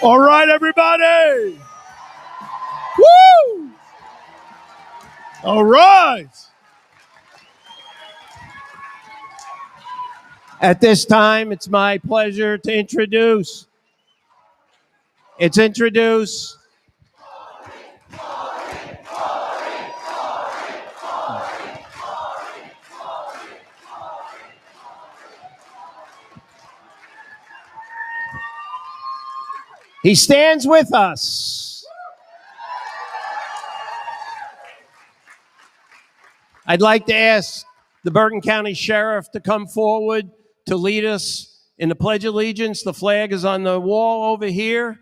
All right, everybody. Woo! All right. At this time, it's my pleasure to introduce. He stands with us. I'd like to ask the Bergen County Sheriff to come forward to lead us in the Pledge of Allegiance. The flag is on the wall over here.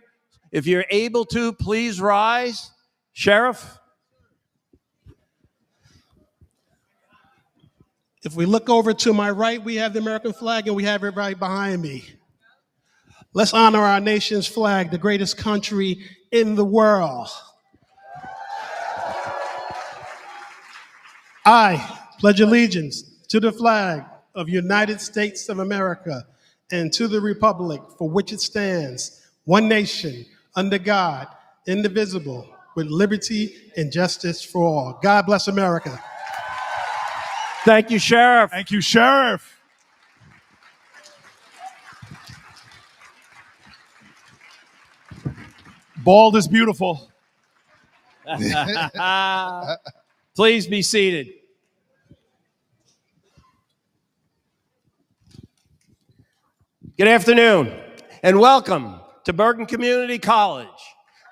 If you're able to, please rise. Sheriff? If we look over to my right, we have the American flag, and we have it right behind me. Let's honor our nation's flag, the greatest country in the world. I pledge allegiance to the flag of the United States of America and to the republic for which it stands, one nation, under God, indivisible, with liberty and justice for all. God bless America. Thank you, Sheriff. Thank you, Sheriff. Bald is beautiful. Please be seated. Good afternoon, and welcome to Bergen Community College,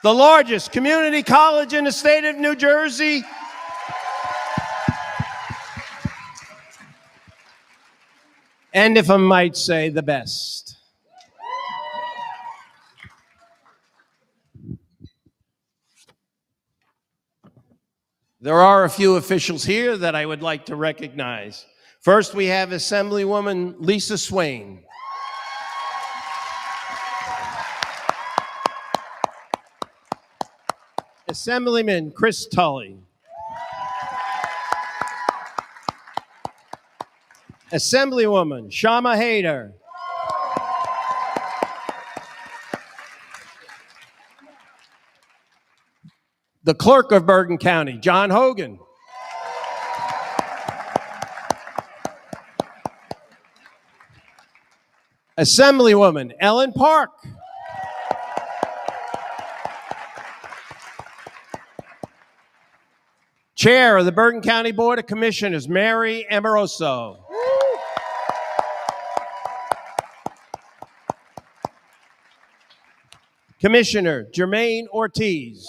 the largest community college in the state of New Jersey. And if I might say, the best. There are a few officials here that I would like to recognize. First, we have Assemblywoman Lisa Swain. Assemblyman Chris Tully. Assemblywoman Shama Haider. The Clerk of Bergen County, John Hogan. Assemblywoman Ellen Park. Chair of the Bergen County Board of Commissioners, Mary Amoroso. Commissioner Jermaine Ortiz.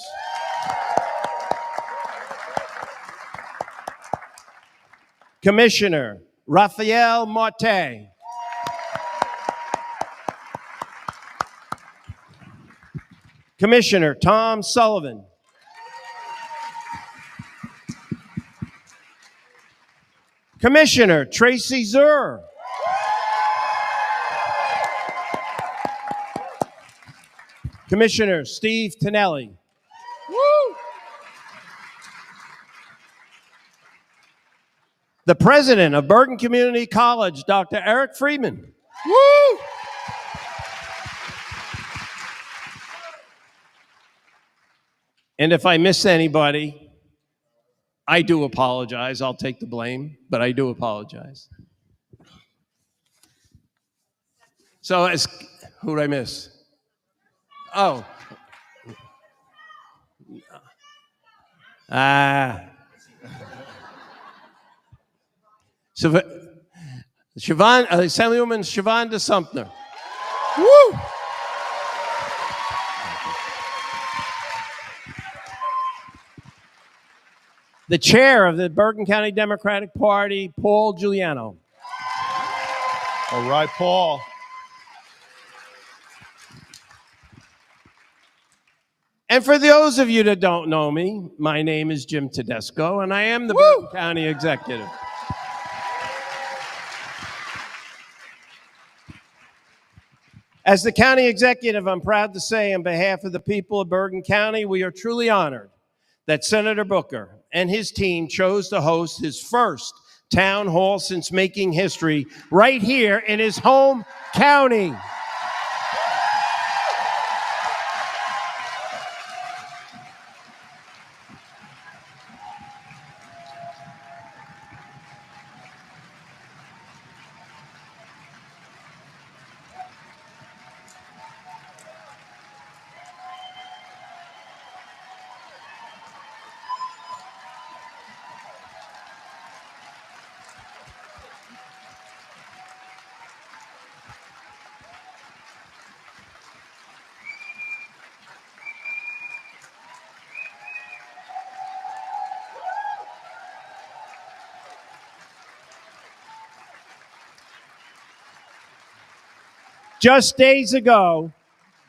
Commissioner Raphael Marte. Commissioner Tom Sullivan. Commissioner Tracy Zur. Commissioner Steve Tonelli. The President of Bergen Community College, Dr. Eric Friedman. Woo! And if I miss anybody, I do apologize. I'll take the blame, but I do apologize. So, who did I miss? Oh. Assemblywoman Shavonda Sumter. Woo! The chair of the Bergen County Democratic Party, Paul Giuliano. All right, Paul. And for those of you that don't know me, my name is Jim Tedesco, and I am the Bergen County Executive. As the county executive, I'm proud to say on behalf of the people of Bergen County, we are truly honored that Senator Booker and his team chose to host his first town hall since making history right here in his home county. Just days ago,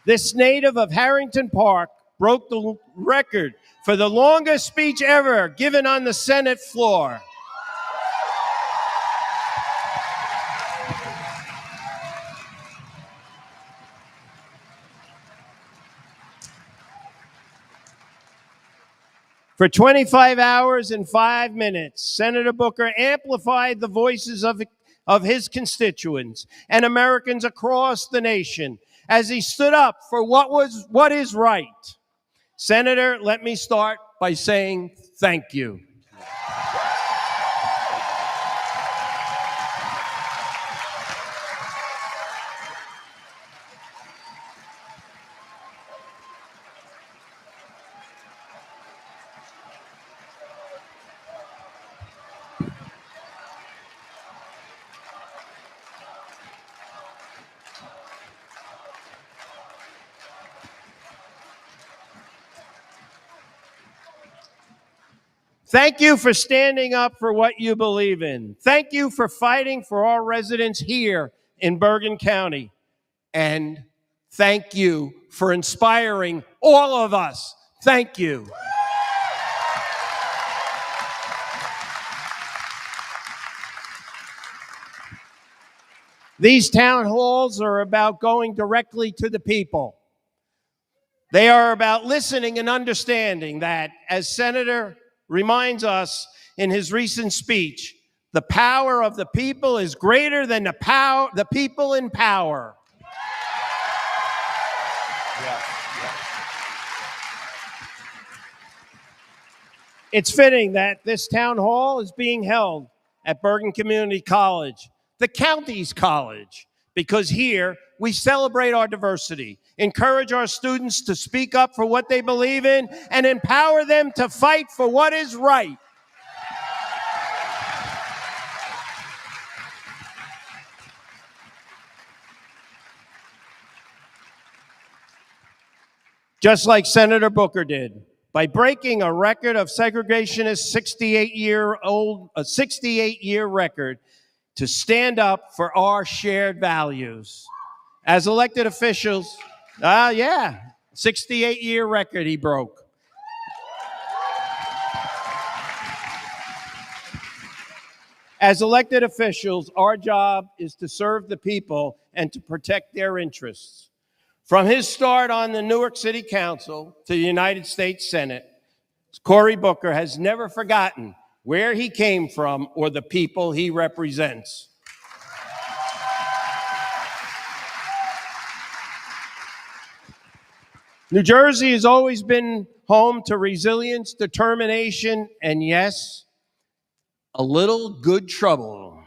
this native of Harrington Park broke the record for the longest speech ever given on the Senate floor. For 25 hours and 5 minutes, Senator Booker amplified the voices of his constituents and Americans across the nation as he stood up for what is right. Senator, let me start by saying thank you. Thank you for standing up for what you believe in. Thank you for fighting for our residents here in Bergen County. And thank you for inspiring all of us. Thank you. These town halls are about going directly to the people. They are about listening and understanding that, as Senator reminds us in his recent speech, the power of the people is greater than the people in power. It's fitting that this town hall is being held at Bergen Community College, the county's college, because here we celebrate our diversity, encourage our students to speak up for what they believe in, and empower them to fight for what is right. Just like Senator Booker did, by breaking a record of segregationist 68-year record to stand up for our shared values. As elected officials, 68-year record he broke. As elected officials, our job is to serve the people and to protect their interests. From his start on the Newark City Council to the United States Senate, Cory Booker has never forgotten where he came from or the people he represents. New Jersey has always been home to resilience, determination, and yes, a little good trouble.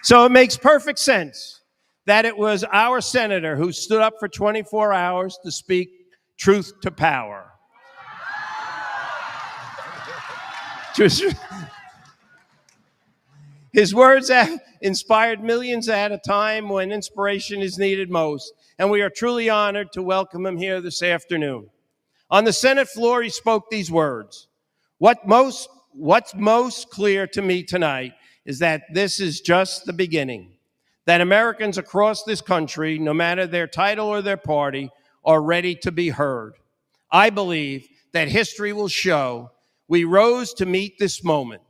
So it makes perfect sense that it was our senator who stood up for 24 hours to speak truth to power. His words have inspired millions at a time when inspiration is needed most, and we are truly honored to welcome him here this afternoon. On the Senate floor, he spoke these words. What's most clear to me tonight is that this is just the beginning, that Americans across this country, no matter their title or their party, are ready to be heard. I believe that history will show we rose to meet this moment.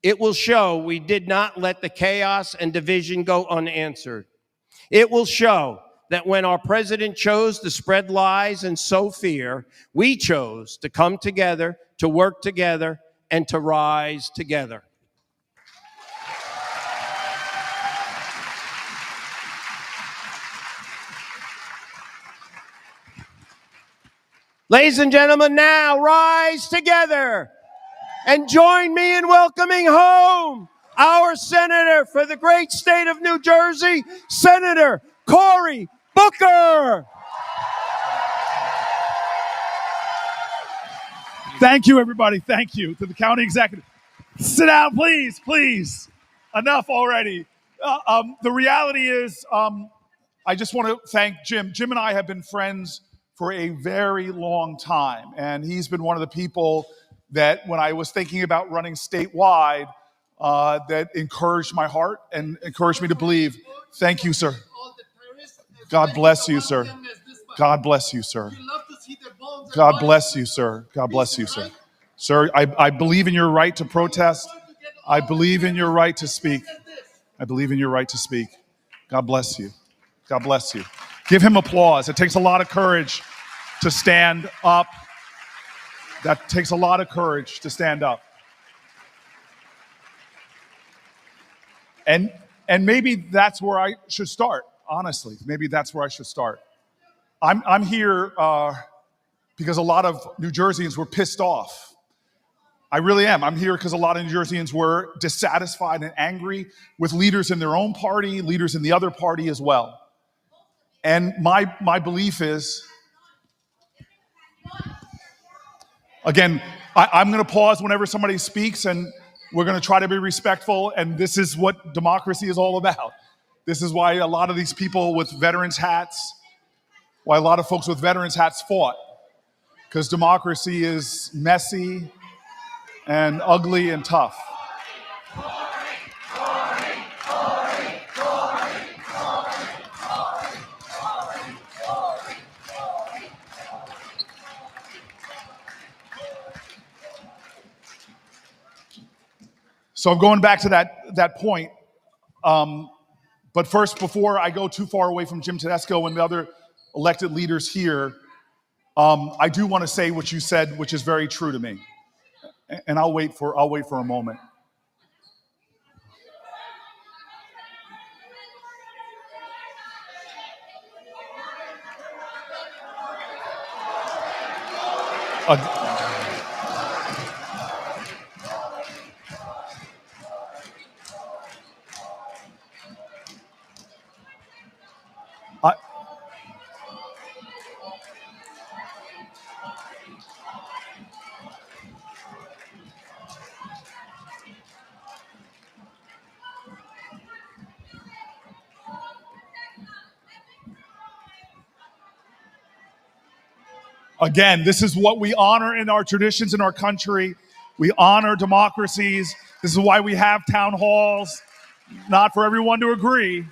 It will show we did not let the chaos and division go unanswered. It will show that when our president chose to spread lies and sow fear, we chose to come together, to work together, and to rise together. Ladies and gentlemen, now rise together and join me in welcoming home our senator for the great state of New Jersey, Senator Cory Booker. Thank you, everybody. Thank you to the county executive. Sit down, please, please. Enough already. The reality is, I just want to thank Jim. Jim and I have been friends for a very long time, and he's been one of the people that when I was thinking about running statewide, that encouraged my heart and encouraged me to believe. Thank you, sir. God bless you, sir. God bless you, sir. God bless you, sir. God bless you, sir. Sir, I believe in your right to protest. I believe in your right to speak. I believe in your right to speak. God bless you. God bless you. Give him applause. It takes a lot of courage to stand up. That takes a lot of courage to stand up. And maybe that's where I should start, honestly. Maybe that's where I should start. I'm here because a lot of New Jerseyans were pissed off. I really am. I'm here because a lot of New Jerseyans were dissatisfied and angry with leaders in their own party, leaders in the other party as well. And my belief is, again, I'm going to pause whenever somebody speaks, and we're going to try to be respectful, and this is what democracy is all about. This is why a lot of these people with veterans hats, why a lot of folks with veterans hats fought, because democracy is messy and ugly and tough. So I'm going back to that point. But first, before I go too far away from Jim Tedesco and the other elected leaders here, I do want to say what you said, which is very true to me. And I'll wait for a moment. Again, this is what we honor in our traditions in our country. We honor democracies. This is why we have town halls, not for everyone to agree.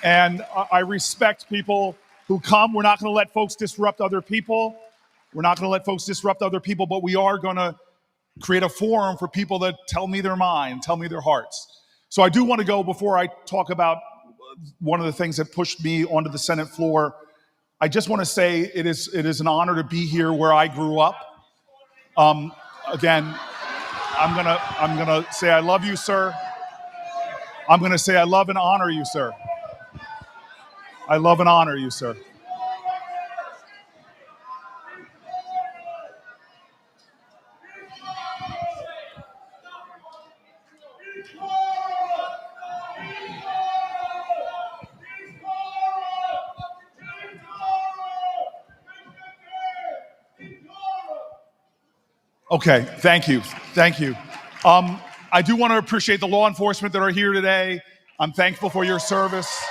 And I respect people who come. We're not going to let folks disrupt other people. We're not going to let folks disrupt other people, but we are going to create a forum for people that tell me their mind, tell me their hearts. So I do want to go, before I talk about one of the things that pushed me onto the Senate floor, I just want to say it is an honor to be here where I grew up. Again, I'm gonna say I love you, sir. I'm gonna say I love and honor you, sir. I love and honor you, sir. Okay, thank you. I do want to appreciate the law enforcement that are here today. I'm thankful for your service.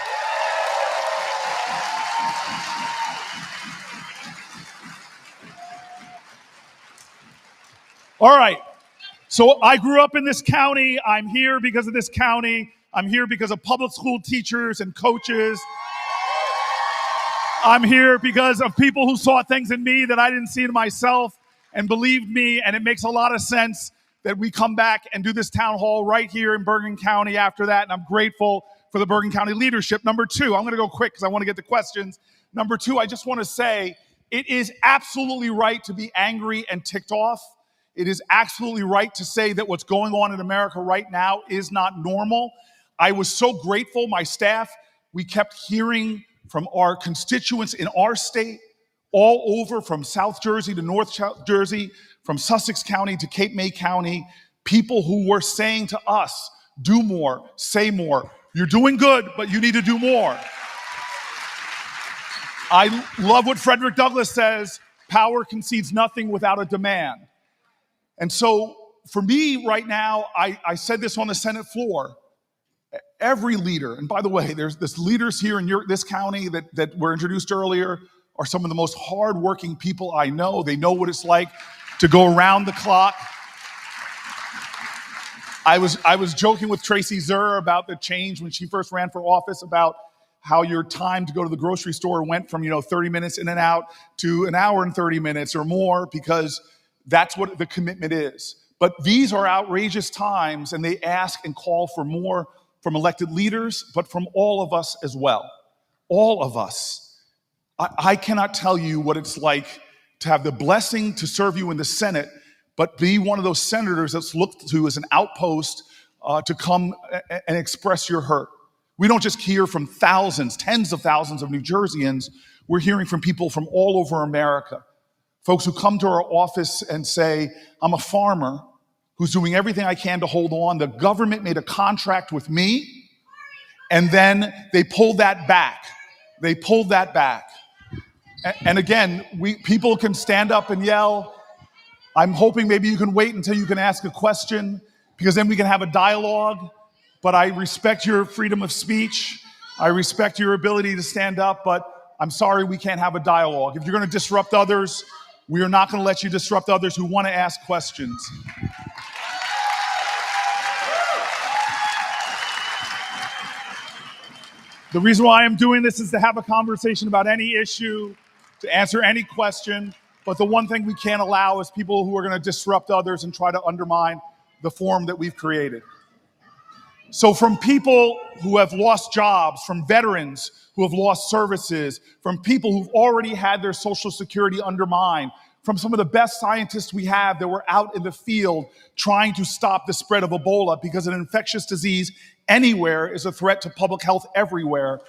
All right, so I grew up in this county. I'm here because of this county. I'm here because of public school teachers and coaches. I'm here because of people who saw things in me that I didn't see in myself and believed me, and it makes a lot of sense that we come back and do this town hall right here in Bergen County after that, and I'm grateful for the Bergen County leadership. Number two, I'm going to go quick because I want to get to questions. Number two, I just want to say it is absolutely right to be angry and ticked off. It is absolutely right to say that what's going on in America right now is not normal. I was so grateful, my staff, we kept hearing from our constituents in our state, all over from South Jersey to North Jersey, from Sussex County to Cape May County, people who were saying to us, do more, say more. You're doing good, but you need to do more. I love what Frederick Douglass says, power concedes nothing without a demand. And so for me right now, I said this on the Senate floor, every leader, and by the way, there's leaders here in this county that were introduced earlier, are some of the most hardworking people I know. They know what it's like to go around the clock. I was joking with Tracy Zur about the change when she first ran for office about how your time to go to the grocery store went from 30 minutes in and out to an hour and 30 minutes or more, because that's what the commitment is. But these are outrageous times, and they ask and call for more from elected leaders, but from all of us as well. All of us. I cannot tell you what it's like to have the blessing to serve you in the Senate, but be one of those senators that's looked to as an outpost to come and express your hurt. We don't just hear from thousands, tens of thousands of New Jerseyans. We're hearing from people from all over America. Folks who come to our office and say, I'm a farmer who's doing everything I can to hold on. The government made a contract with me, and then they pulled that back. They pulled that back. And again, people can stand up and yell. I'm hoping maybe you can wait until you can ask a question, because then we can have a dialogue. But I respect your freedom of speech. I respect your ability to stand up, but I'm sorry we can't have a dialogue. If you're going to disrupt others, we are not going to let you disrupt others who want to ask questions. The reason why I'm doing this is to have a conversation about any issue, to answer any question. But the one thing we can't allow is people who are going to disrupt others and try to undermine the forum that we've created. So from people who have lost jobs, from veterans who have lost services, from people who've already had their Social Security undermined, from some of the best scientists we have that were out in the field trying to stop the spread of Ebola, because an infectious disease anywhere is a threat to public health everywhere.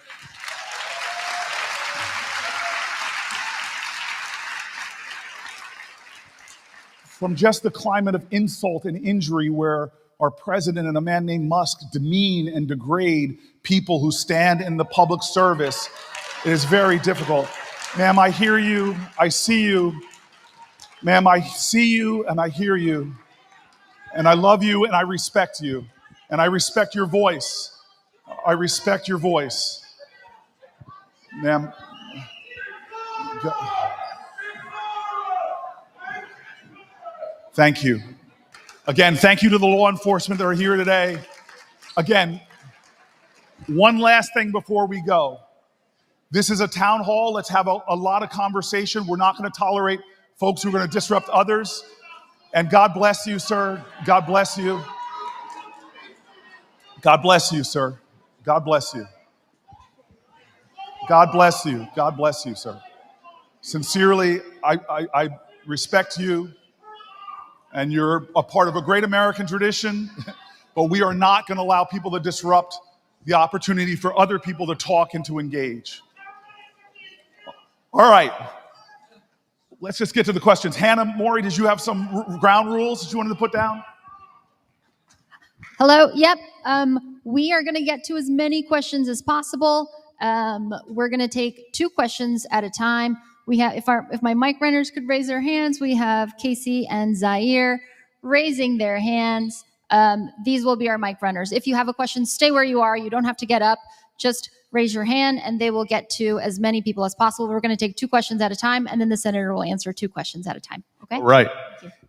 From just the climate of insult and injury where our president and a man named Musk demean and degrade people who stand in the public service, it is very difficult. Ma'am, I hear you, I see you. Ma'am, I see you and I hear you. And I love you and I respect you. And I respect your voice. I respect your voice. Ma'am. Thank you. Again, thank you to the law enforcement that are here today. Again, one last thing before we go. This is a town hall. Let's have a lot of conversation. We're not going to tolerate folks who are going to disrupt others. And God bless you, sir. God bless you. God bless you, sir. God bless you. God bless you. God bless you, sir. Sincerely, I respect you. And you're a part of a great American tradition, but we are not going to allow people to disrupt the opportunity for other people to talk and to engage. All right. Let's just get to the questions. Hannah, Maury, did you have some ground rules that you wanted to put down? Hello. Yep. We are going to get to as many questions as possible. We're going to take 2 questions at a time. We have, if my mic runners could raise their hands, we have Casey and Zaire raising their hands. These will be our mic runners. If you have a question, stay where you are. You don't have to get up. Just raise your hand and they will get to as many people as possible. We're going to take 2 questions at a time, and then the senator will answer 2 questions at a time. Okay? Right.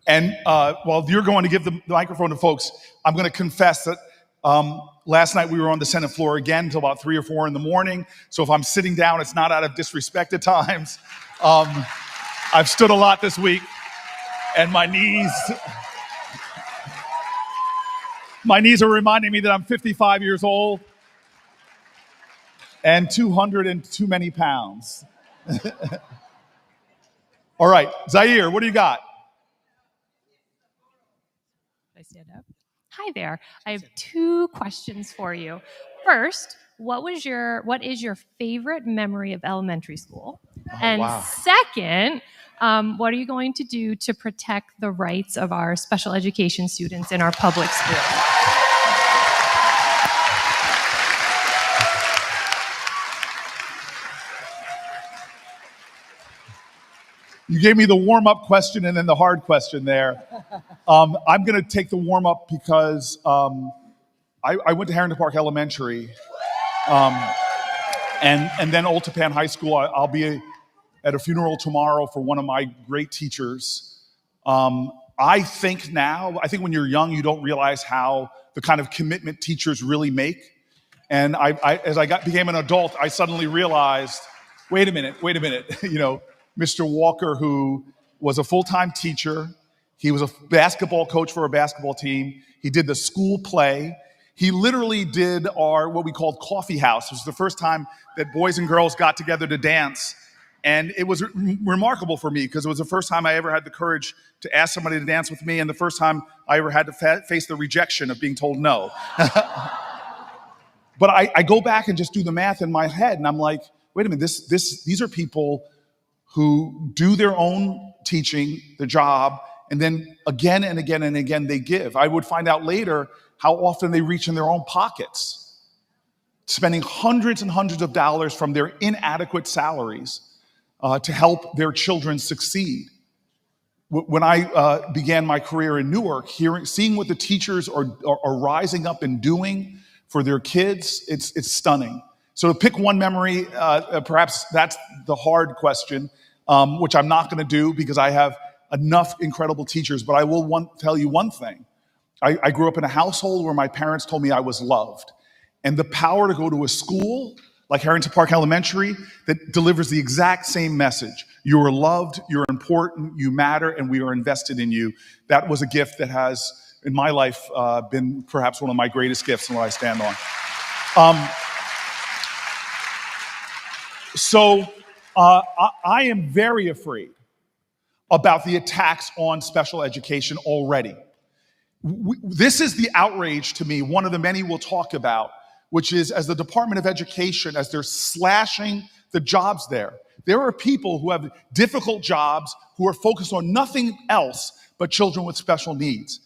And while you're going to give the microphone to folks, I'm going to confess that last night we were on the Senate floor again until about 3 or 4 in the morning. So if I'm sitting down, it's not out of disrespect at times. I've stood a lot this week, and my knees are reminding me that I'm 55 years old and 200 and too many pounds. All right, Zaire, what do you got? I stand up. Hi there. I have 2 questions for you. First, what is your favorite memory of elementary school? And wow. Second, what are you going to do to protect the rights of our special education students in our public schools? You gave me the warm-up question and then the hard question there. I'm going to take the warm-up because I went to Harrington Park Elementary and then Old Tappan High School. I'll be at a funeral tomorrow for one of my great teachers. I think when you're young, you don't realize how the kind of commitment teachers really make. And as I became an adult, I suddenly realized, wait a minute. Mr. Walker, who was a full-time teacher, he was a basketball coach for a basketball team. He did the school play. He literally did what we called coffee house. It was the first time that boys and girls got together to dance. And it was remarkable for me because it was the first time I ever had the courage to ask somebody to dance with me, and the first time I ever had to face the rejection of being told no. But I go back and just do the math in my head, and I'm like, wait a minute, these are people who do their own teaching, the job, and then again and again and again they give. I would find out later how often they reach in their own pockets, spending hundreds and hundreds of dollars from their inadequate salaries to help their children succeed. When I began my career in Newark, seeing what the teachers are rising up and doing for their kids, it's stunning. So to pick one memory, perhaps that's the hard question, which I'm not going to do because I have enough incredible teachers, but I will tell you one thing. I grew up in a household where my parents told me I was loved. And the power to go to a school like Harrington Park Elementary that delivers the exact same message. You are loved, you're important, you matter, and we are invested in you. That was a gift that has, in my life, been perhaps one of my greatest gifts and what I stand on. I am very afraid about the attacks on special education already. This is the outrage to me, one of the many we'll talk about, which is as the Department of Education, as they're slashing the jobs there are people who have difficult jobs who are focused on nothing else but children with special needs.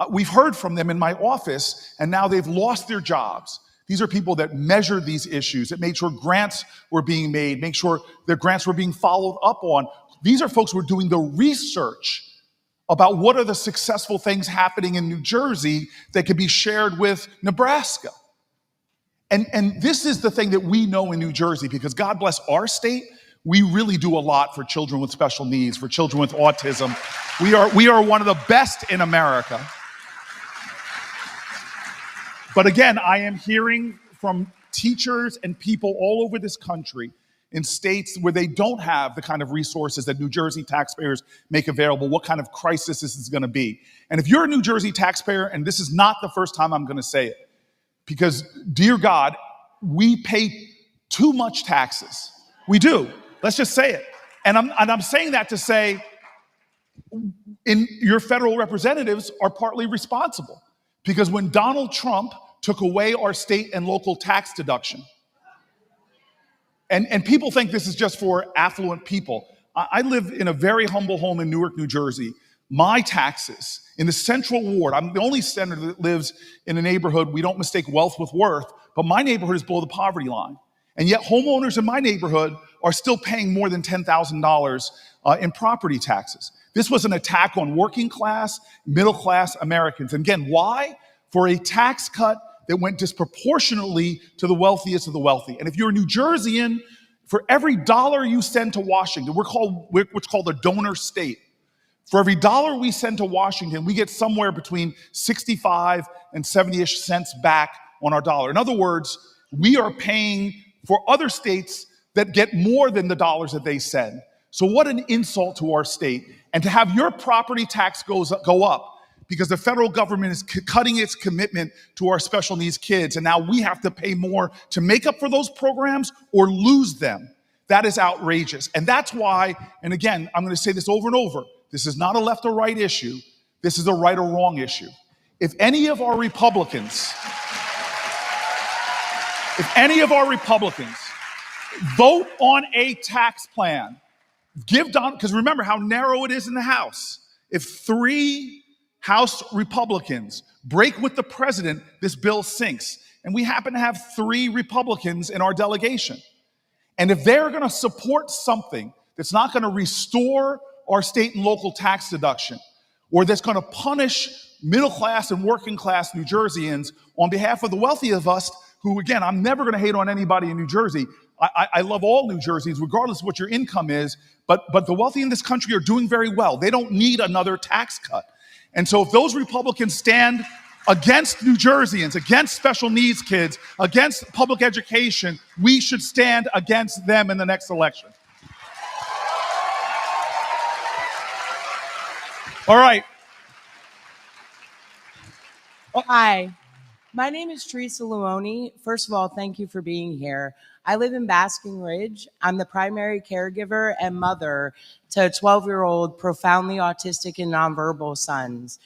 We've heard from them in my office, and now they've lost their jobs. These are people that measured these issues, that made sure grants were being made, make sure their grants were being followed up on. These are folks who are doing the research about what are the successful things happening in New Jersey that could be shared with Nebraska. And this is the thing that we know in New Jersey, because God bless our state, we really do a lot for children with special needs, for children with autism. We are one of the best in America. But again, I am hearing from teachers and people all over this country in states where they don't have the kind of resources that New Jersey taxpayers make available, what kind of crisis this is going to be. And if you're a New Jersey taxpayer, and this is not the first time I'm going to say it, because, dear God, we pay too much taxes. We do. Let's just say it. And I'm saying that to say your federal representatives are partly responsible. Because when Donald Trump took away our state and local tax deduction, and people think this is just for affluent people. I live in a very humble home in Newark, New Jersey. My taxes in the Central Ward, I'm the only senator that lives in a neighborhood, we don't mistake wealth with worth, but my neighborhood is below the poverty line. And yet homeowners in my neighborhood are still paying more than $10,000 in property taxes. This was an attack on working class, middle class Americans. And again, why? For a tax cut that went disproportionately to the wealthiest of the wealthy. And if you're a New Jerseyan, for every dollar you send to Washington, we're what's called a donor state. For every dollar we send to Washington, we get somewhere between 65 and 70-ish cents back on our dollar. In other words, we are paying for other states that get more than the dollars that they send. So what an insult to our state. And to have your property tax go up because the federal government is cutting its commitment to our special needs kids, and now we have to pay more to make up for those programs or lose them. That is outrageous. And that's why, and again, I'm going to say this over and over, this is not a left or right issue. This is a right or wrong issue. If any of our Republicans vote on a tax plan, because remember how narrow it is in the House. If 3 House Republicans break with the president, this bill sinks. And we happen to have 3 Republicans in our delegation. And if they're going to support something that's not going to restore our state and local tax deduction, or that's going to punish middle class and working class New Jerseyans on behalf of the wealthy of us, who, again, I'm never going to hate on anybody in New Jersey. I love all New Jerseyans, regardless of what your income is, but the wealthy in this country are doing very well. They don't need another tax cut. And so if those Republicans stand against New Jerseyans, against special needs kids, against public education. We should stand against them in the next election. All right. Hi, my name is Teresa Luoni. First of all, thank you for being here. I live in Basking Ridge. I'm the primary caregiver and mother to a 12-year-old profoundly autistic and nonverbal sons.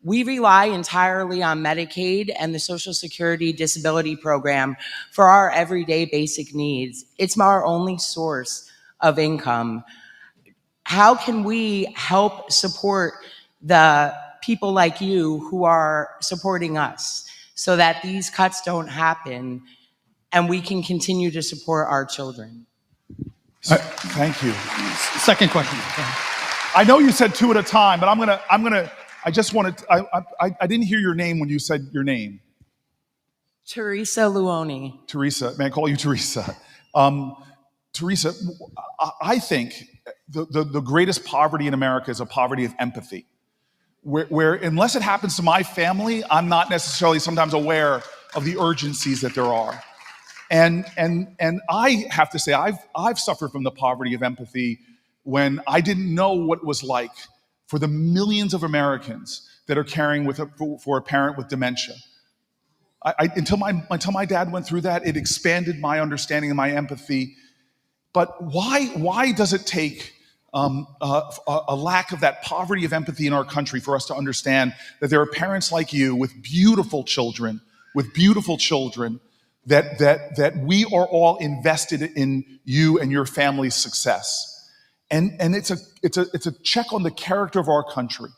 We rely entirely on Medicaid and the Social Security Disability Program for our everyday basic needs. It's our only source of income. How can we help support the people like you who are supporting us so that these cuts don't happen and we can continue to support our children? Thank you. Second question. I know you said two at a time, but I just wanted, I didn't hear your name when you said your name. Teresa Luoni. Teresa, may I call you Teresa? Teresa, I think the greatest poverty in America is a poverty of empathy. Where unless it happens to my family, I'm not necessarily sometimes aware of the urgencies that there are. And I have to say, I've suffered from the poverty of empathy when I didn't know what it was like for the millions of Americans that are caring for a parent with dementia. Until my dad went through that, it expanded my understanding and my empathy. But why does it take a lack of that poverty of empathy in our country for us to understand that there are parents like you with beautiful children, that we are all invested in you and your family's success. And it's a check on the character of our country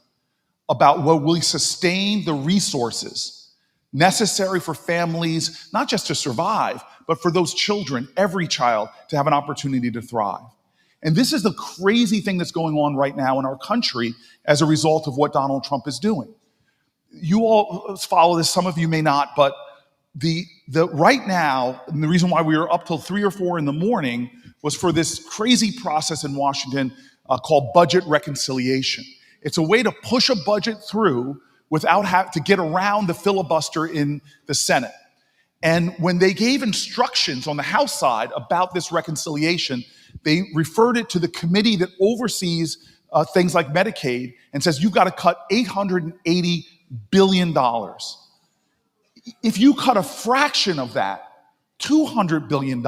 about will we sustain the resources necessary for families, not just to survive, but for those children, every child, to have an opportunity to thrive. And this is the crazy thing that's going on right now in our country as a result of what Donald Trump is doing. You all follow this, some of you may not, but the right now, and the reason why we were up till 3 or 4 in the morning was for this crazy process in Washington called budget reconciliation. It's a way to push a budget through without having to get around the filibuster in the Senate. And when they gave instructions on the House side about this reconciliation, they referred it to the committee that oversees things like Medicaid and says, you've got to cut $880 billion. If you cut a fraction of that, $200 billion,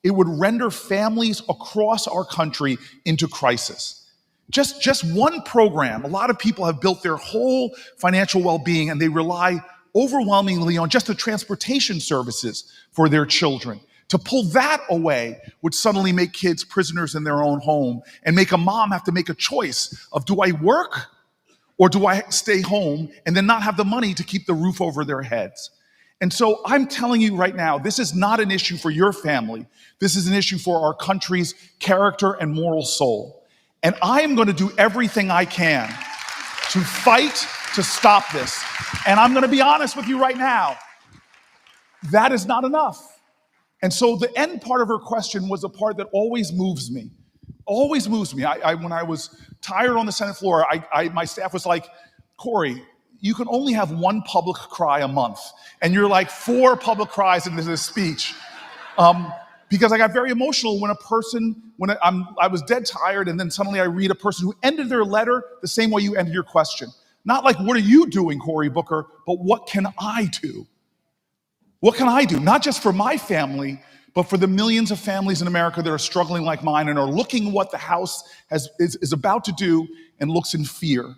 it would render families across our country into crisis. Just one program, a lot of people have built their whole financial well-being and they rely overwhelmingly on just the transportation services for their children. To pull that away would suddenly make kids prisoners in their own home and make a mom have to make a choice of, do I work or do I stay home and then not have the money to keep the roof over their heads? And so I'm telling you right now, this is not an issue for your family. This is an issue for our country's character and moral soul. And I am going to do everything I can to fight to stop this. And I'm going to be honest with you right now, that is not enough. And so the end part of her question was a part that always moves me. Always moves me. When I was tired on the Senate floor, my staff was like, Cory, you can only have one public cry a month. And you're like 4 public cries into this speech. Because I got very emotional when I was dead tired, and then suddenly I read a person who ended their letter the same way you ended your question. Not like, what are you doing, Cory Booker, but what can I do? What can I do? Not just for my family, but for the millions of families in America that are struggling like mine and are looking what the House is about to do and looks in fear.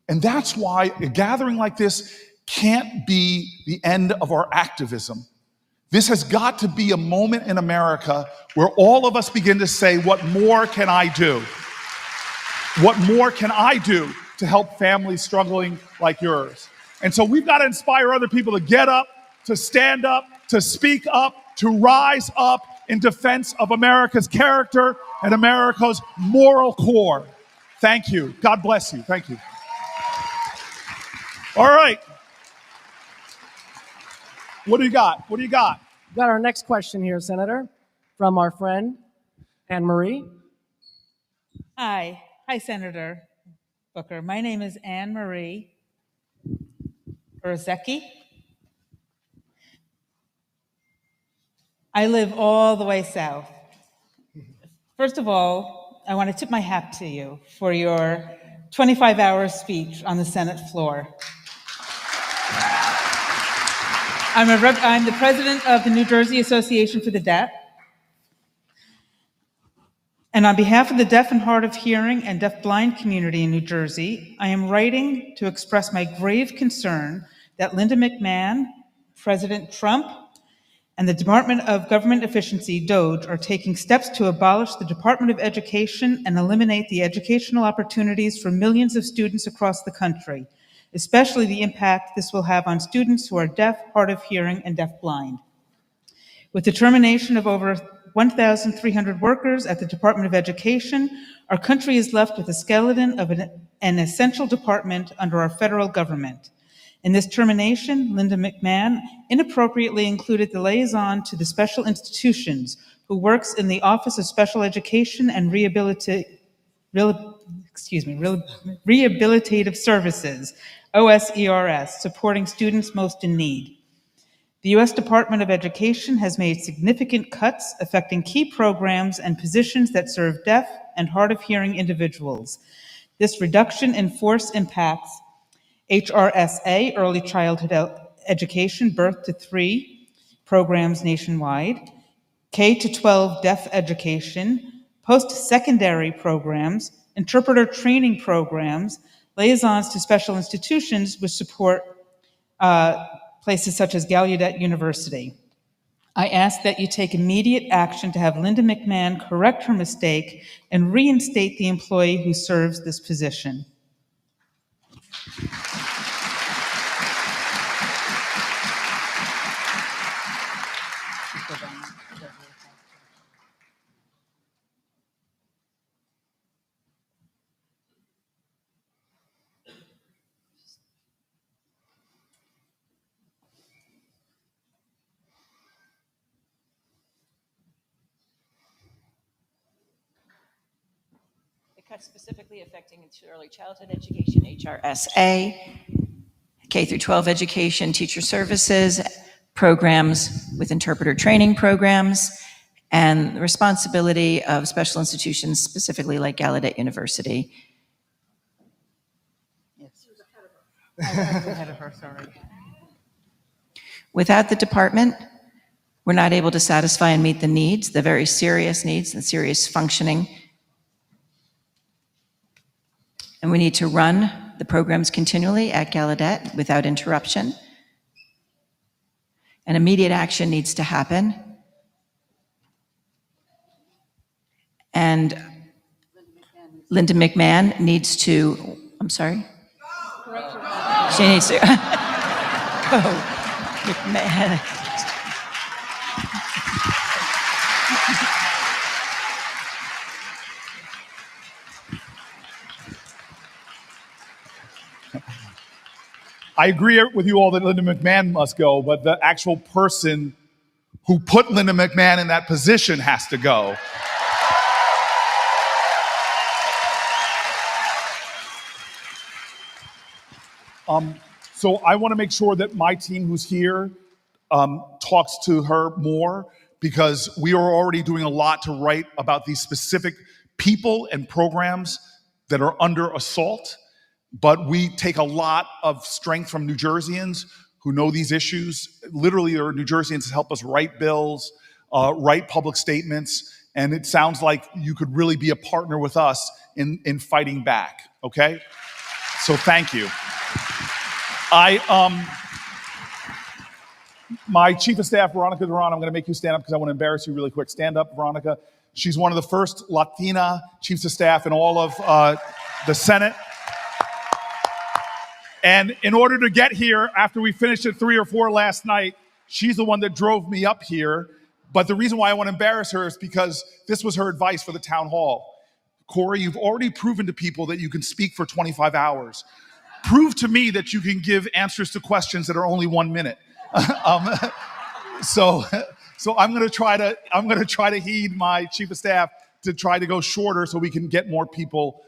And that's why a gathering like this can't be the end of our activism. This has got to be a moment in America where all of us begin to say, what more can I do? What more can I do to help families struggling like yours? And so we've got to inspire other people to get up, to stand up, to speak up, to rise up in defense of America's character and America's moral core. Thank you. God bless you. Thank you. All right. What do you got? What do you got? We've got our next question here, Senator, from our friend, Anne Marie. Hi, Senator Booker. My name is Anne Marie. Urzeki. I live all the way south. First of all, I want to tip my hat to you for your 25-hour speech on the Senate floor. I'm the president of the New Jersey Association for the Deaf. And on behalf of the deaf and hard of hearing and deafblind community in New Jersey, I am writing to express my grave concern that Linda McMahon, President Trump, and the Department of Government Efficiency, DOGE, are taking steps to abolish the Department of Education and eliminate the educational opportunities for millions of students across the country, especially the impact this will have on students who are deaf, hard of hearing, and deafblind. With the termination of over 1,300 workers at the Department of Education, our country is left with a skeleton of an essential department under our federal government. In this termination, Linda McMahon inappropriately included the liaison to the special institutions who works in the Office of Special Education and Rehabilitative Services, OSERS, supporting students most in need. The U.S. Department of Education has made significant cuts affecting key programs and positions that serve deaf and hard of hearing individuals. This reduction in force impacts HRSA, Early Childhood Education, Birth to 3 programs nationwide, K-12 deaf education, post-secondary programs, interpreter training programs, liaisons to special institutions which support places such as Gallaudet University. I ask that you take immediate action to have Linda McMahon correct her mistake and reinstate the employee who serves this position. Specifically affecting early childhood education, HRSA, K through 12 education, teacher services, programs with interpreter training programs, and the responsibility of special institutions, specifically like Gallaudet University. Yes. I was ahead of her, sorry. Without the department, we're not able to satisfy and meet the needs, the very serious needs and serious functioning. And we need to run the programs continually at Gallaudet without interruption. And immediate action needs to happen. And Linda McMahon needs to, I'm sorry? She needs to, oh, McMahon. I agree with you all that Linda McMahon must go, but the actual person who put Linda McMahon in that position has to go. So I want to make sure that my team who's here talks to her more, because we are already doing a lot to write about these specific people and programs that are under assault. But we take a lot of strength from New Jerseyans who know these issues. Literally, there are New Jerseyans that help us write bills, write public statements, and it sounds like you could really be a partner with us in fighting back, okay? So thank you. My chief of staff, Veronica Duran, I'm gonna make you stand up because I want to embarrass you really quick. Stand up, Veronica. She's one of the first Latina chiefs of staff in all of the Senate. And in order to get here, after we finished at 3 or 4 last night, she's the one that drove me up here. But the reason why I want to embarrass her is because this was her advice for the town hall. Cory, you've already proven to people that you can speak for 25 hours. Prove to me that you can give answers to questions that are only 1 minute. So I'm going to try to heed my chief of staff to try to go shorter so we can get more people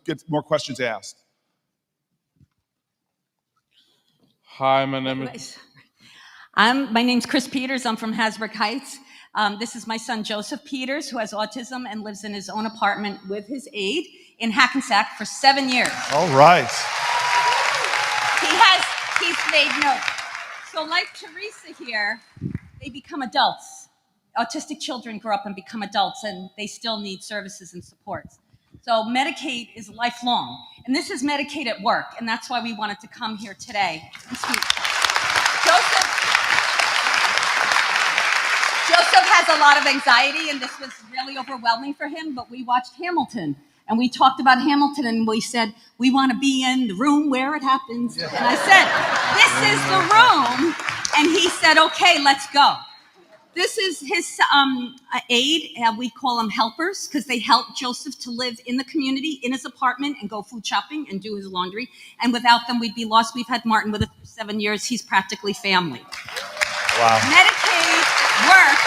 get more questions asked. Hi, my name is... My name's Chris Peters. I'm from Hasbrook Heights. This is my son, Joseph Peters, who has autism and lives in his own apartment with his aide in Hackensack for 7 years. All right. He's made notes. So like Teresa here, they become adults. Autistic children grow up and become adults, and they still need services and supports. So Medicaid is lifelong. And this is Medicaid at work, and that's why we wanted to come here today and speak. Joseph has a lot of anxiety, and this was really overwhelming for him, but we watched Hamilton, and we talked about Hamilton, and we said, we want to be in the room where it happens. Yeah. And I said, this is the room. And he said, okay, let's go. This is his aide. We call them helpers because they help Joseph to live in the community, in his apartment, and go food shopping and do his laundry. And without them, we'd be lost. We've had Martin with us for 7 years. He's practically family. Wow. Medicaid works.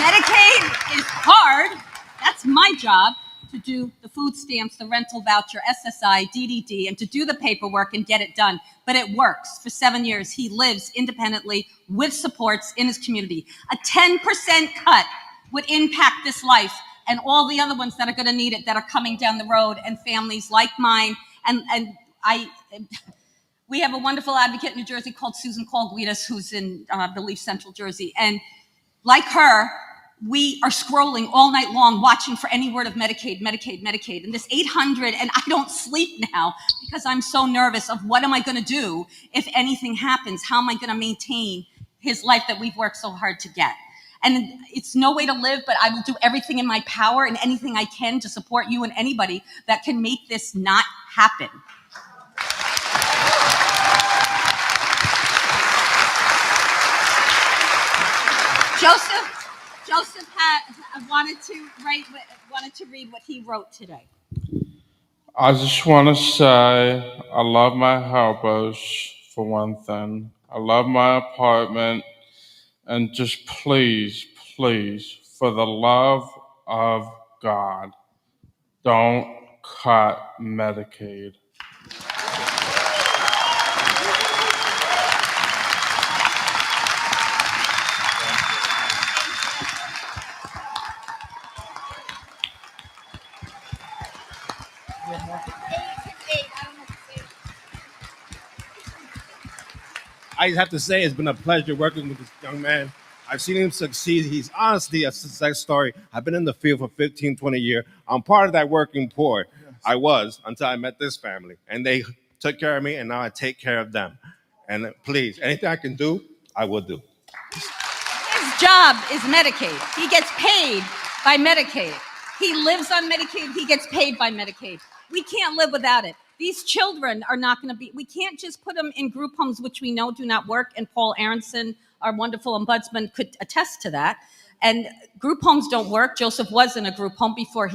Medicaid is hard. That's my job, to do the food stamps, the rental voucher, SSI, DDD, and to do the paperwork and get it done. But it works. For 7 years, he lives independently with supports in his community. A 10% cut would impact this life and all the other ones that are going to need it that are coming down the road, and families like mine. We have a wonderful advocate in New Jersey called Susan Colguidas, who's in Belief Central Jersey. And like her, we are scrolling all night long, watching for any word of Medicaid, Medicaid, Medicaid. And this 800, and I don't sleep now because I'm so nervous of what am I going to do if anything happens? How am I going to maintain his life that we've worked so hard to get? And it's no way to live, but I will do everything in my power and anything I can to support you and anybody that can make this not happen. Joseph wanted to read what he wrote today. I just want to say I love my helpers, for one thing. I love my apartment. And just please, please, for the love of God, don't cut Medicaid. I have to say it's been a pleasure working with this young man. I've seen him succeed. He's honestly a success story. I've been in the field for 15, 20 years. I'm part of that working poor. Yes. I was until I met this family. And they took care of me, and now I take care of them. And please, anything I can do, I will do. His job is Medicaid. He gets paid by Medicaid. He lives on Medicaid. He gets paid by Medicaid. We can't live without it. These children are not going to be, we can't just put them in group homes, which we know do not work. And Paul Aronson, our wonderful ombudsman, could attest to that. And group homes don't work. Joseph was in a group home before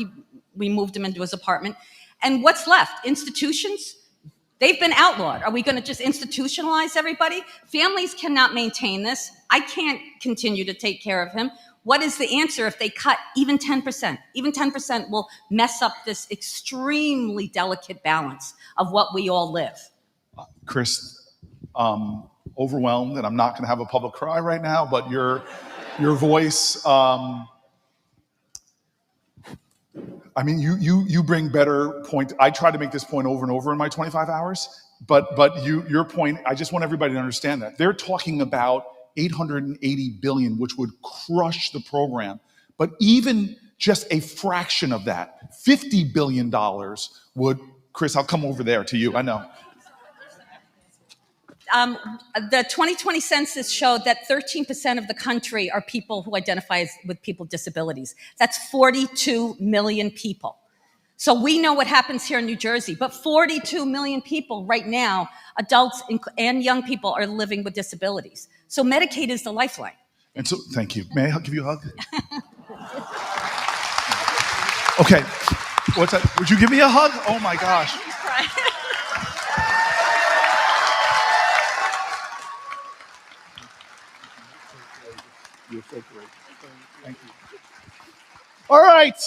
we moved him into his apartment. And what's left? Institutions? They've been outlawed. Are we going to just institutionalize everybody? Families cannot maintain this. I can't continue to take care of him. What is the answer if they cut even 10%? Even 10% will mess up this extremely delicate balance of what we all live. Chris, overwhelmed, and I'm not going to have a public cry right now, but your voice, I mean, you bring better point. I try to make this point over and over in my 25 hours, but your point, I just want everybody to understand that. They're talking about $880 billion, which would crush the program. But even just a fraction of that, $50 billion would, Chris, I'll come over there to you, I know. The 2020 census showed that 13% of the country are people who identify with people with disabilities. That's 42 million people. So we know what happens here in New Jersey, but 42 million people right now, adults and young people, are living with disabilities. So Medicaid is the lifeline. And so, thank you. May I give you a hug? Okay. What's that? Would you give me a hug? Oh my gosh. He's crying. You're so great. Thank you. All right.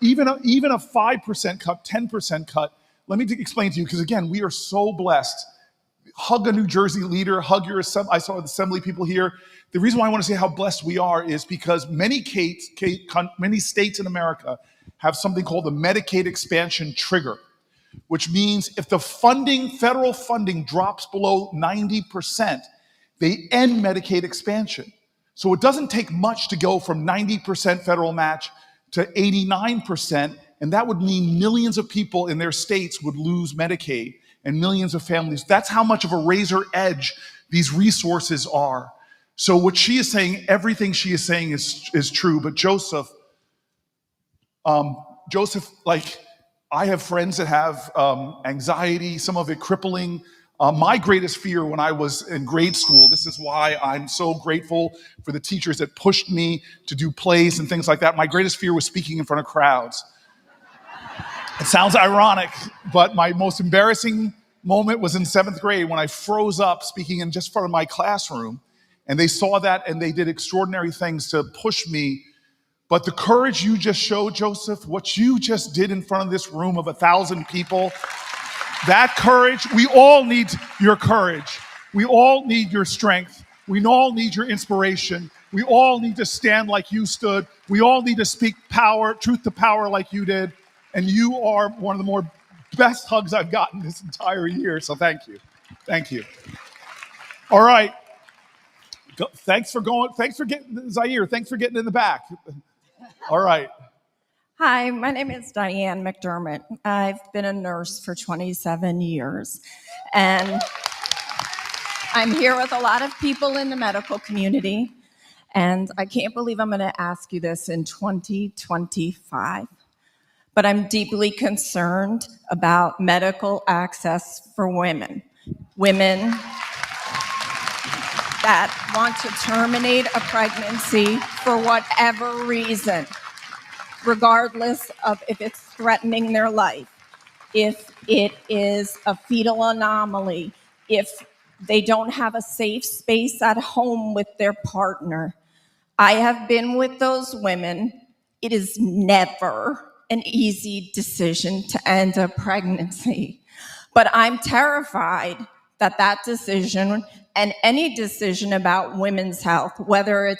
Even a 5% cut, 10% cut let me explain to you, because again, we are so blessed. Hug a New Jersey leader, hug your I saw assembly people here. The reason why I want to say how blessed we are is because many states in America have something called the Medicaid expansion trigger, which means if the federal funding drops below 90%, they end Medicaid expansion. So it doesn't take much to go from 90% federal match to 89%, and that would mean millions of people in their states would lose Medicaid and millions of families. That's how much of a razor edge these resources are. So what she is saying, everything she is saying is true, but Joseph, like, I have friends that have anxiety, some of it crippling. My greatest fear when I was in grade school, this is why I'm so grateful for the teachers that pushed me to do plays and things like that. My greatest fear was speaking in front of crowds. It sounds ironic, but my most embarrassing moment was in 7th grade when I froze up speaking in just front of my classroom. And they saw that and they did extraordinary things to push me. But the courage you just showed, Joseph, what you just did in front of this room of 1,000 people, that courage, we all need your courage. We all need your strength. We all need your inspiration. We all need to stand like you stood. We all need to speak power, truth to power like you did. And you are one of the best hugs I've gotten this entire year. So thank you. Thank you. All right. Thanks for getting, Zaire, thanks for getting in the back. All right. Hi, my name is Diane McDermott. I've been a nurse for 27 years, and I'm here with a lot of people in the medical community, and I can't believe I'm going to ask you this in 2025, but I'm deeply concerned about medical access for women that want to terminate a pregnancy for whatever reason, regardless of if it's threatening their life, if it is a fetal anomaly, if they don't have a safe space at home with their partner. I have been with those women. It is never an easy decision to end a pregnancy, but I'm terrified that decision and any decision about women's health, whether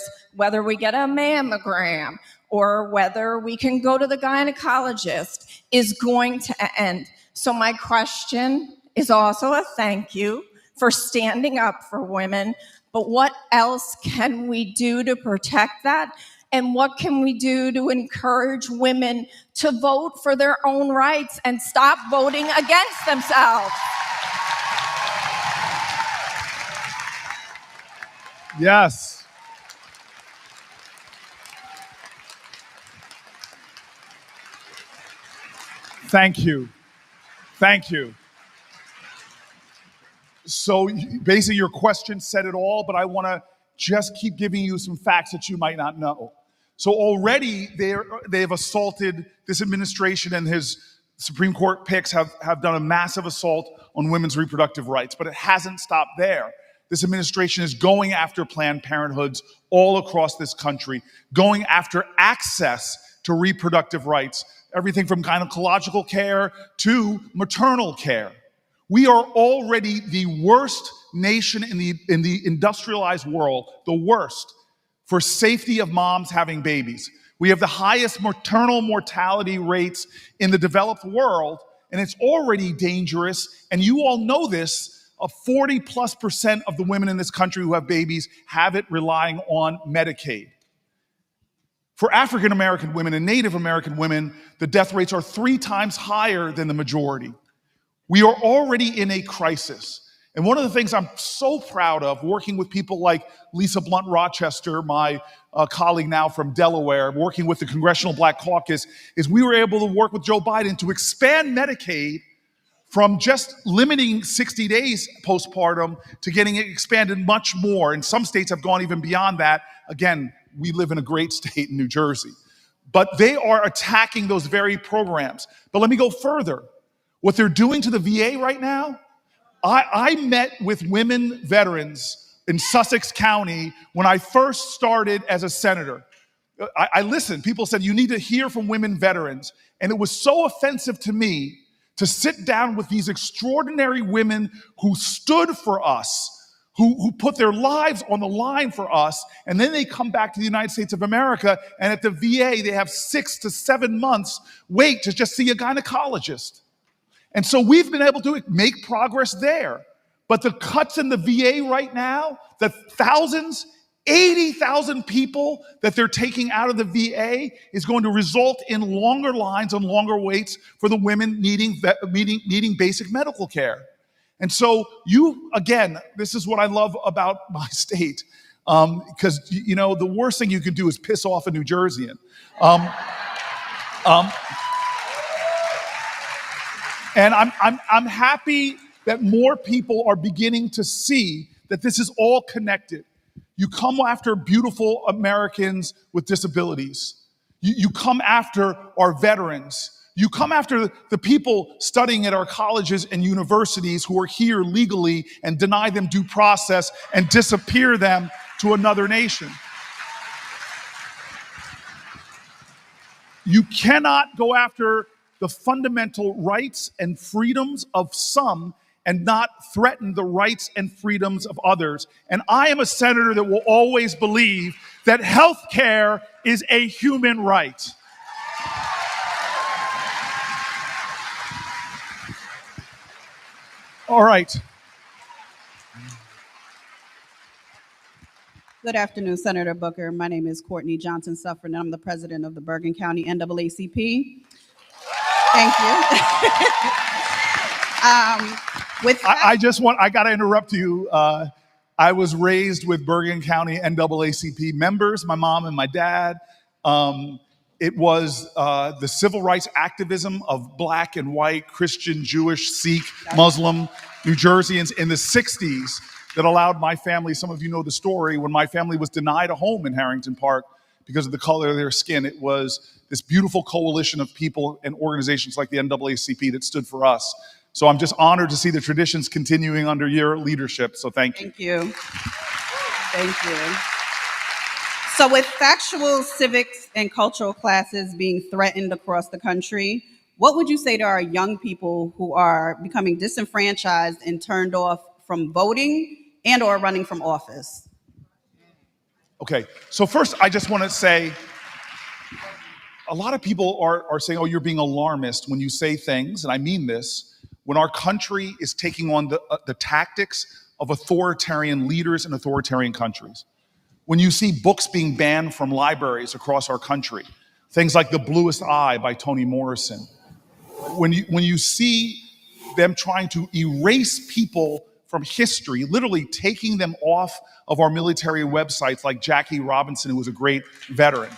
we get a mammogram or whether we can go to the gynecologist, is going to end. So my question is also a thank you for standing up for women, but what else can we do to protect that? And what can we do to encourage women to vote for their own rights and stop voting against themselves? Yes. Thank you. Thank you. So basically your question said it all, but I want to just keep giving you some facts that you might not know. So already they've assaulted this administration, and his Supreme Court picks have done a massive assault on women's reproductive rights, but it hasn't stopped there. This administration is going after Planned Parenthoods all across this country, going after access to reproductive rights, everything from gynecological care to maternal care. We are already the worst nation in the industrialized world, the worst, for safety of moms having babies. We have the highest maternal mortality rates in the developed world, and it's already dangerous, and you all know this. 40+% of the women in this country who have babies have it relying on Medicaid. For African American women and Native American women, the death rates are 3 times higher than the majority. We are already in a crisis. And one of the things I'm so proud of, working with people like Lisa Blunt Rochester, my colleague now from Delaware, working with the Congressional Black Caucus, is we were able to work with Joe Biden to expand Medicaid from just limiting 60 days postpartum to getting it expanded much more. And some states have gone even beyond that. Again, we live in a great state in New Jersey. But they are attacking those very programs. But let me go further. What they're doing to the VA right now, I met with women veterans in Sussex County when I first started as a senator. I listened. People said, you need to hear from women veterans. And it was so offensive to me to sit down with these extraordinary women who stood for us, who put their lives on the line for us, and then they come back to the United States of America, and at the VA, they have 6 to 7 months wait to just see a gynecologist. And so we've been able to make progress there. But the cuts in the VA right now, the thousands, 80,000 people that they're taking out of the VA is going to result in longer lines and longer waits for the women needing basic medical care. And so again, this is what I love about my state, because the worst thing you can do is piss off a New Jerseyan. And I'm happy that more people are beginning to see that this is all connected. You come after beautiful Americans with disabilities. You come after our veterans. You come after the people studying at our colleges and universities who are here legally and deny them due process and disappear them to another nation. You cannot go after the fundamental rights and freedoms of some and not threaten the rights and freedoms of others. And I am a senator that will always believe that health care is a human right. All right. Good afternoon, Senator Booker. My name is Courtney Johnson Suffern, and I'm the president of the Bergen County NAACP. Thank you. I got to interrupt you. I was raised with Bergen County NAACP members, my mom and my dad. It was the civil rights activism of Black and white, Christian, Jewish, Sikh, Muslim New Jerseyans in the 60s that allowed my family, some of you know the story, when my family was denied a home in Harrington Park because of the color of their skin. It was this beautiful coalition of people and organizations like the NAACP that stood for us. So I'm just honored to see the traditions continuing under your leadership. So thank you. Thank you. Thank you. So with factual civics and cultural classes being threatened across the country, what would you say to our young people who are becoming disenfranchised and turned off from voting and or running from office? Okay, so first I just want to say, a lot of people are saying, oh, you're being alarmist when you say things, and I mean this, when our country is taking on the tactics of authoritarian leaders in authoritarian countries. When you see books being banned from libraries across our country, things like The Bluest Eye by Toni Morrison, when you see them trying to erase people from history, literally taking them off of our military websites like Jackie Robinson, who was a great veteran.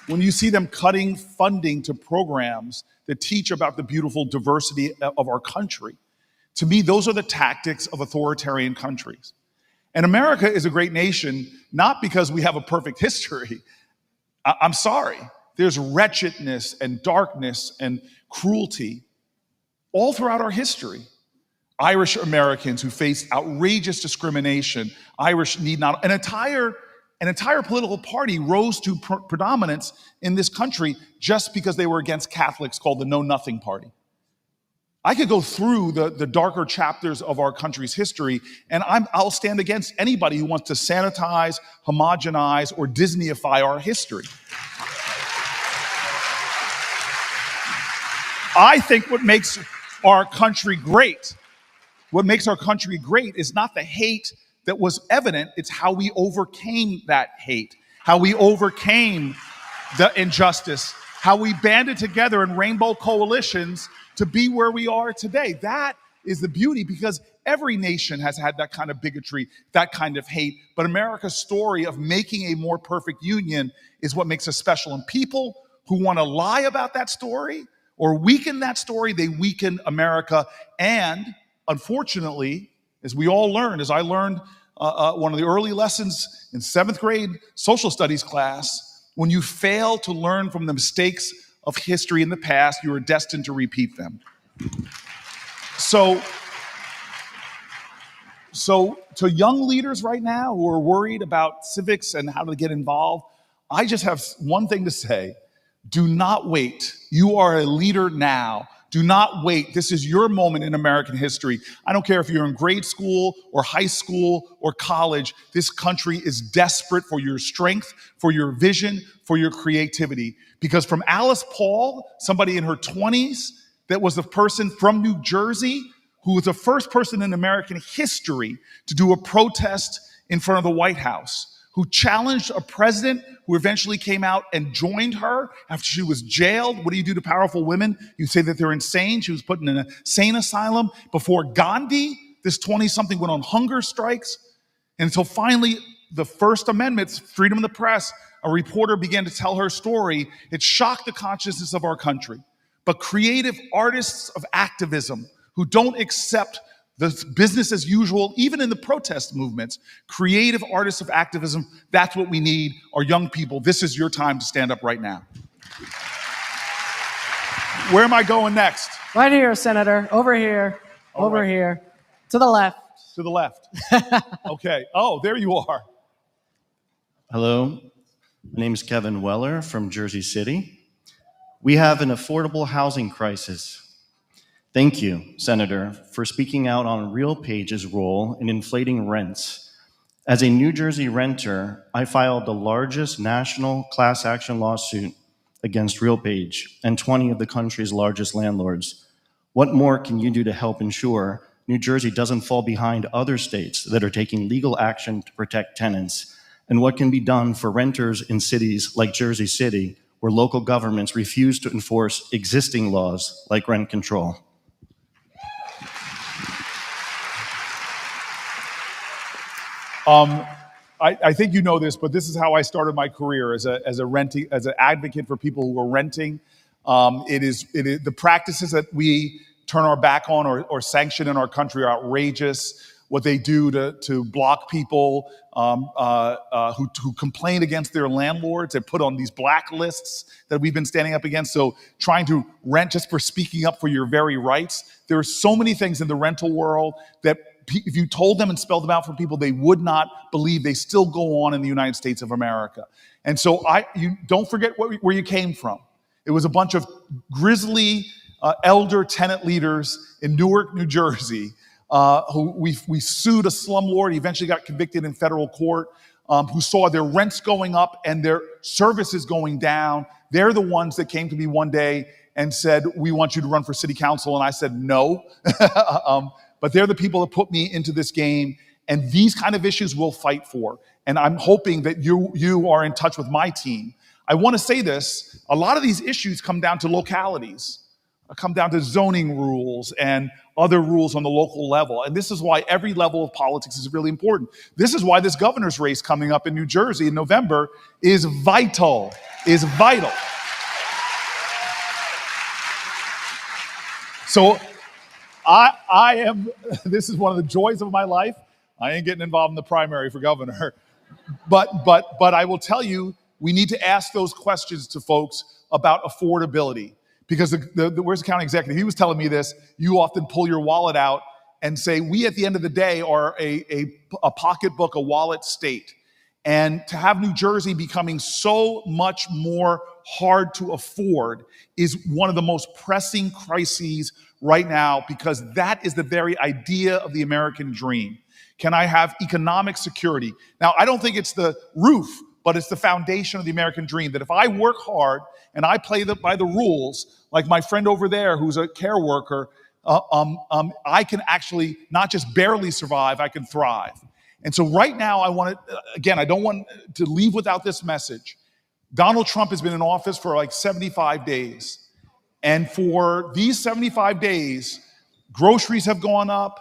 When you see them cutting funding to programs that teach about the beautiful diversity of our country, to me, those are the tactics of authoritarian countries. And America is a great nation, not because we have a perfect history. I'm sorry. There's wretchedness and darkness and cruelty all throughout our history. Irish Americans who faced outrageous discrimination. Irish need not, an entire political party rose to predominance in this country just because they were against Catholics, called the Know Nothing Party. I could go through the darker chapters of our country's history, and I'll stand against anybody who wants to sanitize, homogenize, or Disneyify our history. I think what makes our country great is not the hate that was evident, it's how we overcame that hate, how we overcame the injustice, how we banded together in rainbow coalitions to be where we are today. That is the beauty, because every nation has had that kind of bigotry, that kind of hate. But America's story of making a more perfect union is what makes us special. And people who want to lie about that story or weaken that story, they weaken America. And unfortunately, as we all learned, as I learned one of the early lessons in 7th grade social studies class, when you fail to learn from the mistakes of history in the past, you are destined to repeat them. So to young leaders right now who are worried about civics and how to get involved, I just have one thing to say. Do not wait. You are a leader now. Do not wait. This is your moment in American history. I don't care if you're in grade school or high school or college. This country is desperate for your strength, for your vision, for your creativity. Because from Alice Paul, somebody in her 20s, that was the person from New Jersey who was the first person in American history to do a protest in front of the White House, who challenged a president who eventually came out and joined her after she was jailed. What do you do to powerful women? You say that they're insane. She was put in an insane asylum. Before Gandhi, this 20-something went on hunger strikes. And until finally, the First Amendment, freedom of the press, a reporter began to tell her story. It shocked the consciousness of our country. But creative artists of activism who don't accept the business as usual, even in the protest movements, creative artists of activism, that's what we need, our young people. This is your time to stand up right now. Where am I going next? Right here, Senator. Over here. Over here. To the left. To the left. Okay. Oh, there you are. Hello. My name is Kevin Weller from Jersey City. We have an affordable housing crisis. Thank you, Senator, for speaking out on RealPage's role in inflating rents. As a New Jersey renter, I filed the largest national class action lawsuit against RealPage and 20 of the country's largest landlords. What more can you do to help ensure New Jersey doesn't fall behind other states that are taking legal action to protect tenants? And what can be done for renters in cities like Jersey City, where local governments refuse to enforce existing laws like rent control? I think you know this, but this is how I started my career as an advocate for people who are renting. It is the practices that we turn our back on or sanction in our country are outrageous. What they do to block people who complain against their landlords and put on these blacklists that we've been standing up against. So trying to rent just for speaking up for your very rights. There are so many things in the rental world that if you told them and spelled them out for people, they would not believe. They still go on in the United States of America. And so you don't forget where you came from. It was a bunch of grisly elder tenant leaders in Newark, New Jersey, who we sued a slumlord. He eventually got convicted in federal court, who saw their rents going up and their services going down. They're the ones that came to me one day and said, "We want you to run for city council." And I said, "No." But they're the people that put me into this game, and these kind of issues we'll fight for. And I'm hoping that you are in touch with my team. I want to say this, a lot of these issues come down to localities, come down to zoning rules and other rules on the local level. And this is why every level of politics is really important. This is why this governor's race coming up in New Jersey in November is vital, So this is one of the joys of my life. I ain't getting involved in the primary for governor. But I will tell you, we need to ask those questions to folks about affordability. Because where's the county executive? He was telling me this. You often pull your wallet out and say, we at the end of the day are a pocketbook, a wallet state. And to have New Jersey becoming so much more hard to afford is one of the most pressing crises right now, because that is the very idea of the American dream. Can I have economic security? Now, I don't think it's the roof, but it's the foundation of the American dream, that if I work hard and I play by the rules, like my friend over there who's a care worker, I can actually not just barely survive, I can thrive. And so right now, I don't want to leave without this message. Donald Trump has been in office for like 75 days. And for these 75 days, groceries have gone up,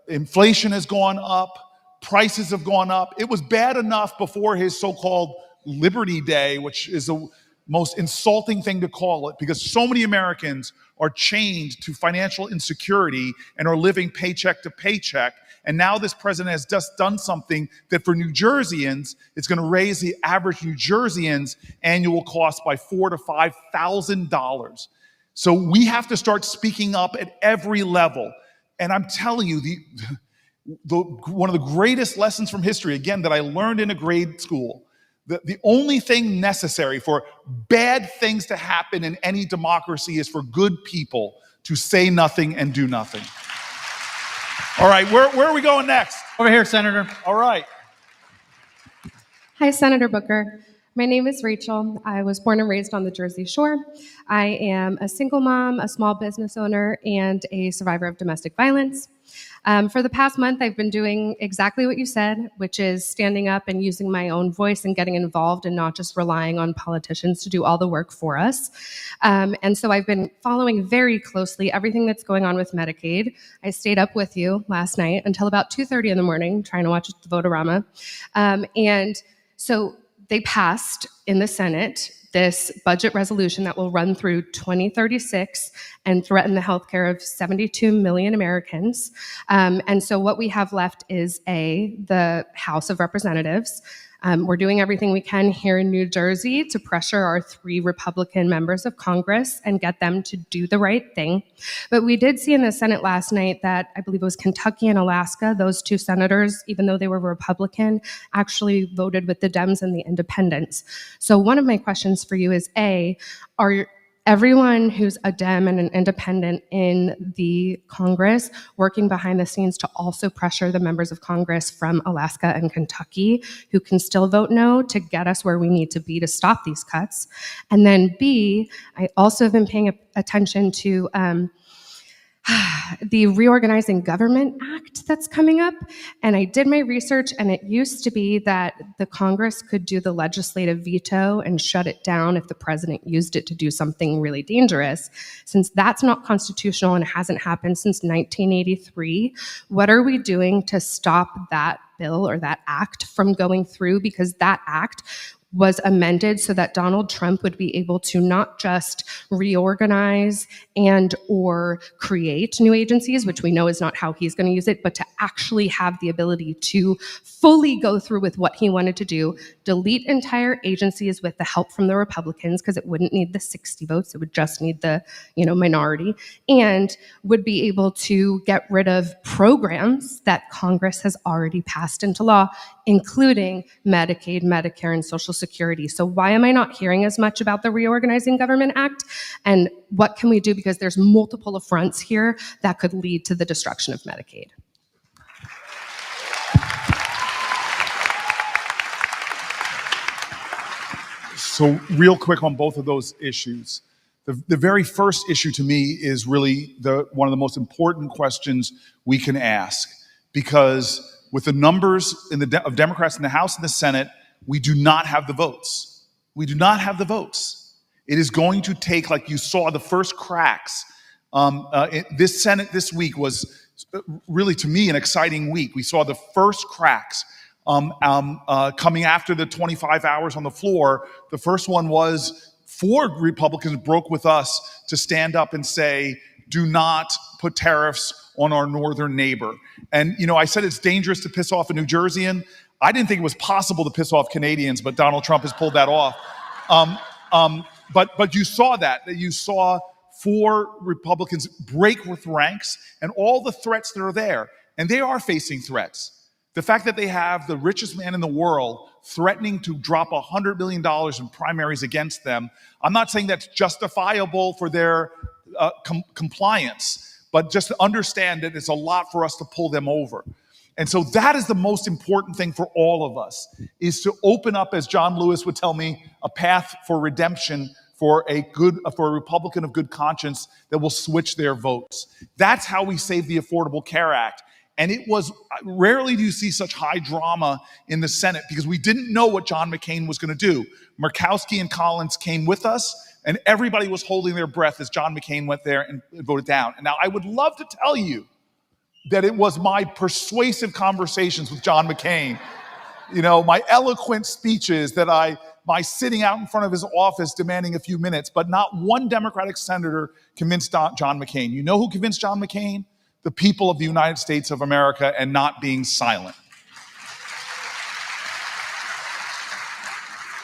inflation has gone up, prices have gone up. It was bad enough before his so-called Liberty Day, which is the most insulting thing to call it, because so many Americans are chained to financial insecurity and are living paycheck to paycheck. And now this president has just done something that for New Jerseyans, it's going to raise the average New Jerseyans' annual cost by $4,000 to $5,000. So we have to start speaking up at every level. And I'm telling you, one of the greatest lessons from history, again, that I learned in a grade school, The only thing necessary for bad things to happen in any democracy is for good people to say nothing and do nothing. All right, where are we going next? Over here, Senator. All right. Hi, Senator Booker. My name is Rachel. I was born and raised on the Jersey Shore. I am a single mom, a small business owner, and a survivor of domestic violence. For the past month, I've been doing exactly what you said, which is standing up and using my own voice and getting involved and not just relying on politicians to do all the work for us. And so I've been following very closely everything that's going on with Medicaid. I stayed up with you last night until about 2:30 in the morning trying to watch the Votorama. And so they passed in the Senate this budget resolution that will run through 2036 and threaten the healthcare of 72 million Americans. And so what we have left is the House of Representatives. We're doing everything we can here in New Jersey to pressure our 3 Republican members of Congress and get them to do the right thing. But we did see in the Senate last night that I believe it was Kentucky and Alaska, those 2 senators, even though they were Republican, actually voted with the Dems and the Independents. So one of my questions for you is, are everyone who's a Dem and an independent in the Congress working behind the scenes to also pressure the members of Congress from Alaska and Kentucky who can still vote no to get us where we need to be to stop these cuts? And then B, I also have been paying attention to the Reorganizing Government Act that's coming up. And I did my research, and it used to be that the Congress could do the legislative veto and shut it down if the president used it to do something really dangerous. Since that's not constitutional and hasn't happened since 1983, what are we doing to stop that bill or that act from going through? Because that act was amended so that Donald Trump would be able to not just reorganize and or create new agencies, which we know is not how he's going to use it, but to actually have the ability to fully go through with what he wanted to do, delete entire agencies with the help from the Republicans, because it wouldn't need the 60 votes, it would just need the minority, and would be able to get rid of programs that Congress has already passed into law, including Medicaid, Medicare, and Social Security. So why am I not hearing as much about the Reorganizing Government Act? And what can we do? Because there's multiple affronts here that could lead to the destruction of Medicaid. So real quick on both of those issues. The very first issue to me is really one of the most important questions we can ask, because with the numbers of Democrats in the House and the Senate, we do not have the votes. We do not have the votes. It is going to take, like you saw, the first cracks. This Senate this week was really, to me, an exciting week. We saw the first cracks coming after the 25 hours on the floor. The first one was 4 Republicans broke with us to stand up and say, do not put tariffs on our northern neighbor. And, I said it's dangerous to piss off a New Jerseyan. I didn't think it was possible to piss off Canadians, but Donald Trump has pulled that off. But you saw that you saw 4 Republicans break with ranks and all the threats that are there. And they are facing threats. The fact that they have the richest man in the world threatening to drop $100 billion in primaries against them, I'm not saying that's justifiable for their compliance, but just to understand that it's a lot for us to pull them over. And so that is the most important thing for all of us, is to open up, as John Lewis would tell me, a path for redemption for a Republican of good conscience that will switch their votes. That's how we save the Affordable Care Act. And it was, rarely do you see such high drama in the Senate, because we didn't know what John McCain was going to do. Murkowski and Collins came with us, and everybody was holding their breath as John McCain went there and voted down. And now I would love to tell you that it was my persuasive conversations with John McCain, my eloquent speeches, my sitting out in front of his office demanding a few minutes, but not one Democratic senator convinced John McCain. You know who convinced John McCain? The people of the United States of America, and not being silent.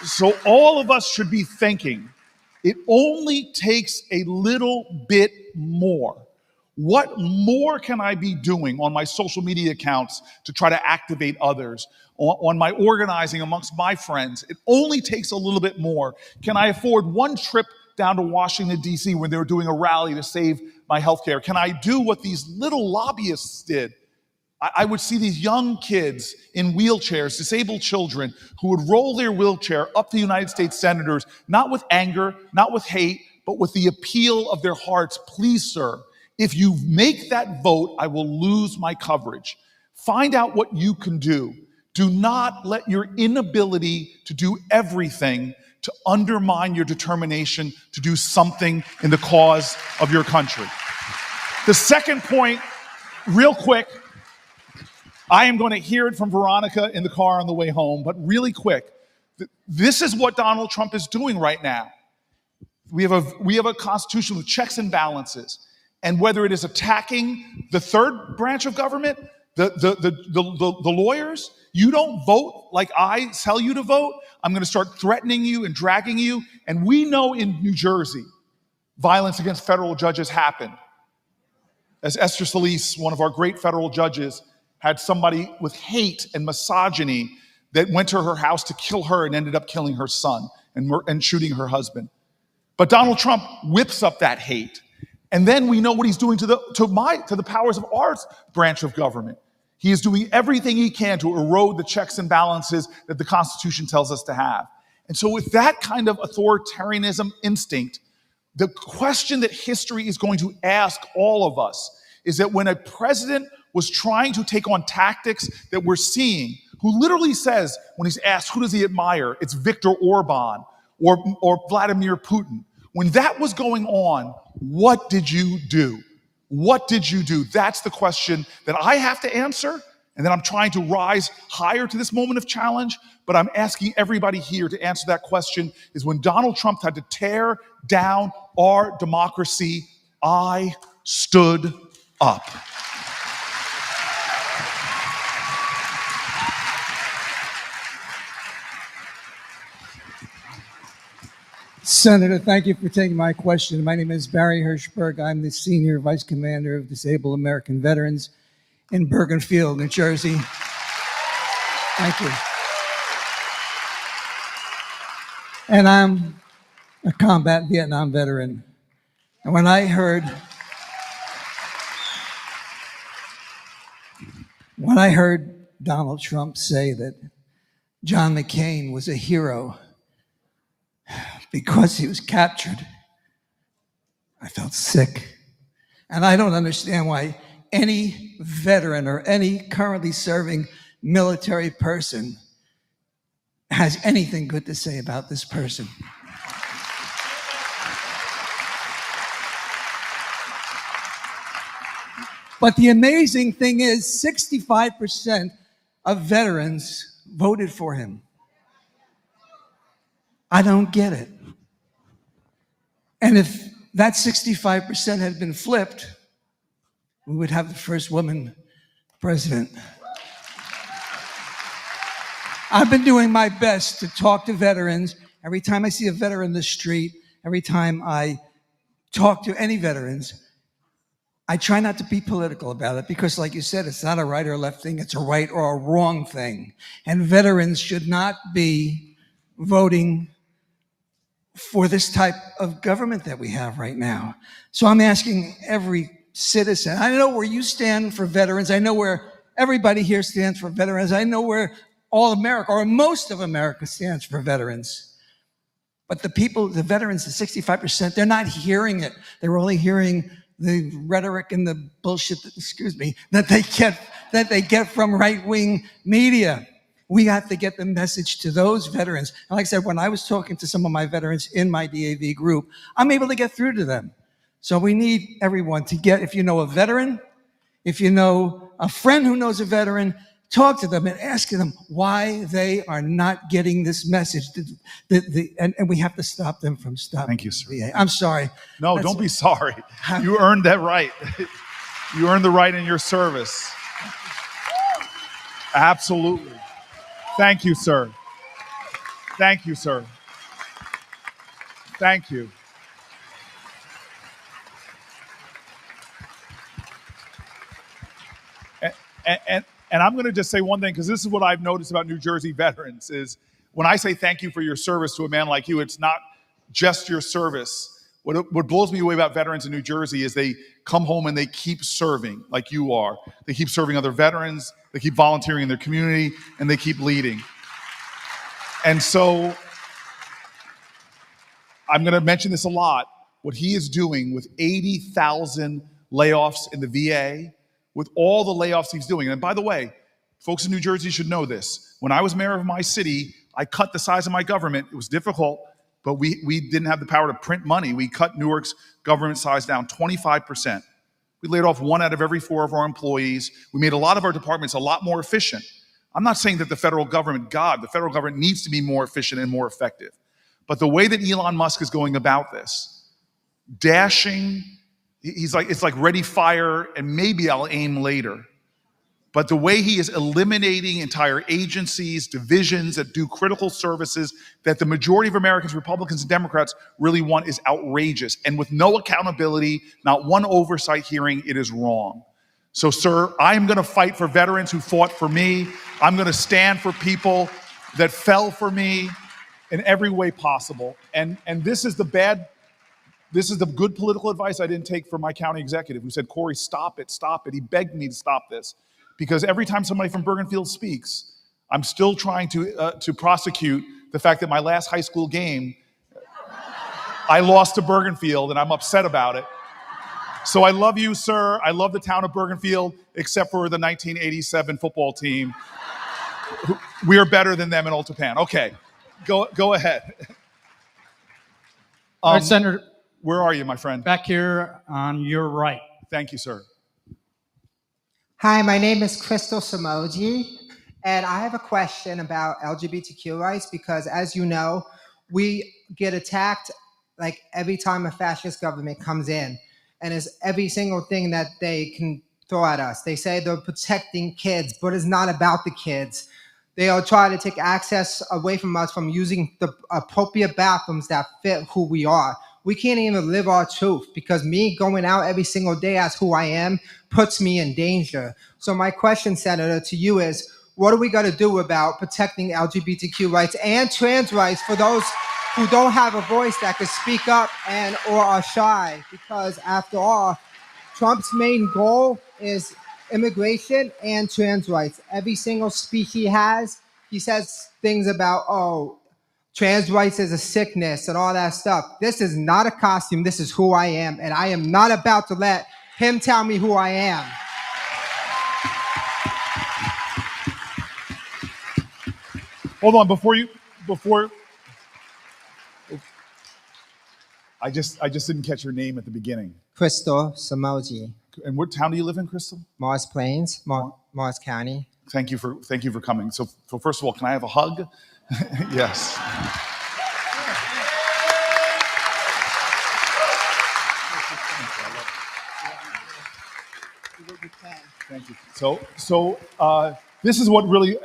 So all of us should be thinking, it only takes a little bit more. What more can I be doing on my social media accounts to try to activate others? On my organizing amongst my friends? It only takes a little bit more. Can I afford one trip down to Washington, D.C. when they were doing a rally to save my healthcare? Can I do what these little lobbyists did? I would see these young kids in wheelchairs, disabled children, who would roll their wheelchair up to the United States senators, not with anger, not with hate, but with the appeal of their hearts. Please, sir, if you make that vote, I will lose my coverage. Find out what you can do. Do not let your inability to do everything to undermine your determination to do something in the cause of your country. The second point, real quick, I am going to hear it from Veronica in the car on the way home, but really quick, this is what Donald Trump is doing right now. We have a constitution with checks and balances, and whether it is attacking the third branch of government, the lawyers, you don't vote like I tell you to vote, I'm going to start threatening you and dragging you. And we know in New Jersey, violence against federal judges happened. As Esther Solis, one of our great federal judges, had somebody with hate and misogyny that went to her house to kill her and ended up killing her son and shooting her husband. But Donald Trump whips up that hate. And then we know what he's doing to the powers of our branch of government. He is doing everything he can to erode the checks and balances that the Constitution tells us to have. And so with that kind of authoritarianism instinct, the question that history is going to ask all of us is that when a president was trying to take on tactics that we're seeing, who literally says, when he's asked, who does he admire? It's Viktor Orban or Vladimir Putin. When that was going on, what did you do? What did you do? That's the question that I have to answer, and then I'm trying to rise higher to this moment of challenge, but I'm asking everybody here to answer that question, is when Donald Trump had to tear down our democracy, I stood up. Senator, thank you for taking my question. My name is Barry Hirschberg. I'm the Senior Vice Commander of Disabled American Veterans in Bergen Field, New Jersey. Thank you. And I'm a combat Vietnam veteran. And when I heard Donald Trump say that John McCain was a hero because he was captured, I felt sick. And I don't understand why any veteran or any currently serving military person has anything good to say about this person. But the amazing thing is 65% of veterans voted for him. I don't get it. And if that 65% had been flipped, we would have the first woman president. I've been doing my best to talk to veterans. Every time I see a veteran in the street, every time I talk to any veterans, I try not to be political about it because, like you said, it's not a right or left thing, it's a right or a wrong thing. And veterans should not be voting for this type of government that we have right now. So I'm asking every citizen, I know where you stand for veterans, I know where everybody here stands for veterans, I know where all America, or most of America, stands for veterans. But the people, the veterans, the 65%, they're not hearing it. They're only hearing the rhetoric and the bullshit, that they get from right-wing media. We have to get the message to those veterans. And like I said, when I was talking to some of my veterans in my DAV group, I'm able to get through to them. So we need everyone to get, if you know a veteran, if you know a friend who knows a veteran, talk to them and ask them why they are not getting this message. And we have to stop them from stopping. Thank you, sir. VA. I'm sorry. No, don't be sorry. You earned that right. You earned the right in your service. Absolutely. Thank you, sir. Thank you, sir. Thank you. And I'm going to just say one thing, because this is what I've noticed about New Jersey veterans is when I say thank you for your service to a man like you, it's not just your service. What blows me away about veterans in New Jersey is they come home and they keep serving like you are. They keep serving other veterans, they keep volunteering in their community, and they keep leading. And so I'm going to mention this a lot. What he is doing with 80,000 layoffs in the VA, with all the layoffs he's doing. And by the way, folks in New Jersey should know this. When I was mayor of my city, I cut the size of my government. It was difficult, but we didn't have the power to print money. We cut Newark's government size down 25%. We laid off 1 out of every 4 of our employees. We made a lot of our departments a lot more efficient. I'm not saying that the federal government, the federal government needs to be more efficient and more effective. But the way that Elon Musk is going about this, dashing, it's like ready, fire, and maybe I'll aim later. But the way he is eliminating entire agencies, divisions that do critical services that the majority of Americans, Republicans and Democrats really want is outrageous. And with no accountability, not one oversight hearing, it is wrong. So, sir, I'm going to fight for veterans who fought for me. I'm going to stand for people that fell for me in every way possible. And this is the good political advice I didn't take from my county executive who said, Cory, stop it, stop it. He begged me to stop this. Because every time somebody from Bergenfield speaks, I'm still trying to prosecute the fact that my last high school game, I lost to Bergenfield, and I'm upset about it. So I love you, sir. I love the town of Bergenfield, except for the 1987 football team. We are better than them in Old Japan. Okay, go ahead. All right, Senator. Where are you, my friend? Back here on your right. Thank you, sir. Hi, my name is Crystal Samoji, and I have a question about LGBTQ rights because, as you know, we get attacked like every time a fascist government comes in, and it's every single thing that they can throw at us. They say they're protecting kids, but it's not about the kids. They'll try to take access away from us from using the appropriate bathrooms that fit who we are. We can't even live our truth because me going out every single day as who I am puts me in danger. So my question, Senator, to you is, what are we going to do about protecting LGBTQ rights and trans rights for those who don't have a voice that can speak up and or are shy? Because after all, Trump's main goal is immigration and trans rights. Every single speech he has, he says things about, trans rights is a sickness and all that stuff. This is not a costume. This is who I am. And I am not about to let him tell me who I am. Hold on, before I just didn't catch your name at the beginning. Crystal Samoji. And what town do you live in, Crystal? Morris Plains, Morris County. Thank you for coming. So first of all, can I have a hug? Yes. Thank you. So this is what really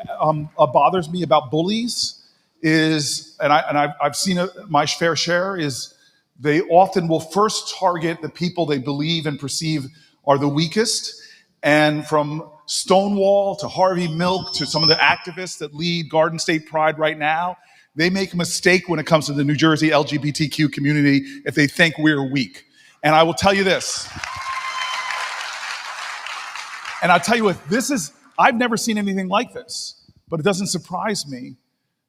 bothers me about bullies is, and I've seen my fair share, is they often will first target the people they believe and perceive are the weakest. And from Stonewall to Harvey Milk to some of the activists that lead Garden State Pride right now, they make a mistake when it comes to the New Jersey LGBTQ community if they think we're weak. And I will tell you this. And I'll tell you what, I've never seen anything like this, but it doesn't surprise me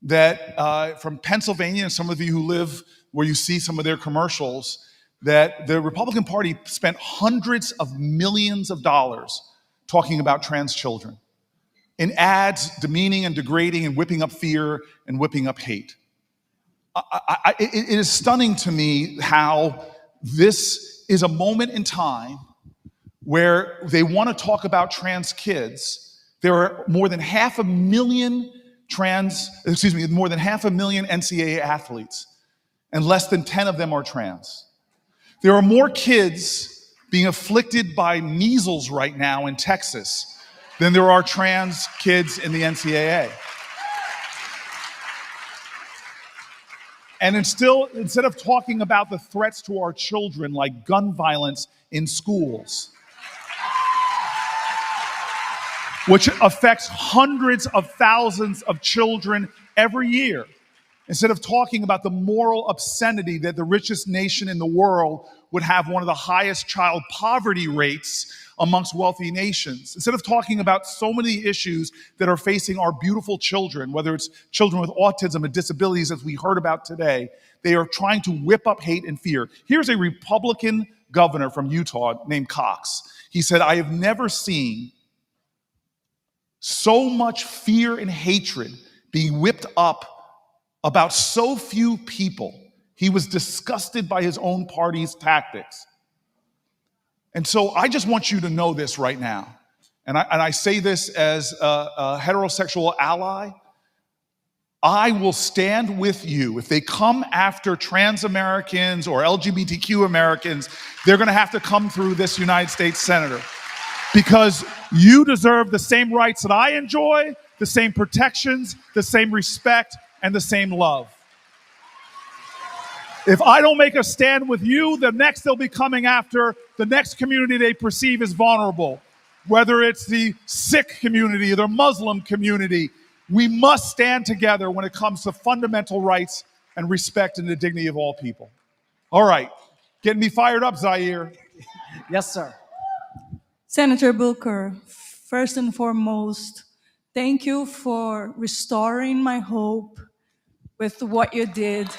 that from Pennsylvania, and some of you who live where you see some of their commercials, that the Republican Party spent hundreds of millions of dollars talking about trans children in ads demeaning and degrading and whipping up fear and whipping up hate. It is stunning to me how this is a moment in time where they want to talk about trans kids. There are more than 500,000 more than 500,000 NCAA athletes, and less than 10 of them are trans. There are more kids being afflicted by measles right now in Texas than there are trans kids in the NCAA. And instead of talking about the threats to our children, like gun violence in schools, which affects hundreds of thousands of children every year. Instead of talking about the moral obscenity that the richest nation in the world would have one of the highest child poverty rates amongst wealthy nations. Instead of talking about so many issues that are facing our beautiful children, whether it's children with autism and disabilities, as we heard about today, they are trying to whip up hate and fear. Here's a Republican governor from Utah named Cox. He said, "I have never seen so much fear and hatred being whipped up about so few people." He was disgusted by his own party's tactics. And so I just want you to know this right now. And I say this as a heterosexual ally. I will stand with you. If they come after trans Americans or LGBTQ Americans, they're going to have to come through this United States senator. Because you deserve the same rights that I enjoy, the same protections, the same respect, and the same love. If I don't make a stand with you, the next they'll be coming after the next community they perceive as vulnerable. Whether it's the Sikh community or the Muslim community, we must stand together when it comes to fundamental rights and respect and the dignity of all people. All right, getting me fired up, Zaire. Yes, sir. Senator Booker, first and foremost, thank you for restoring my hope with what you did.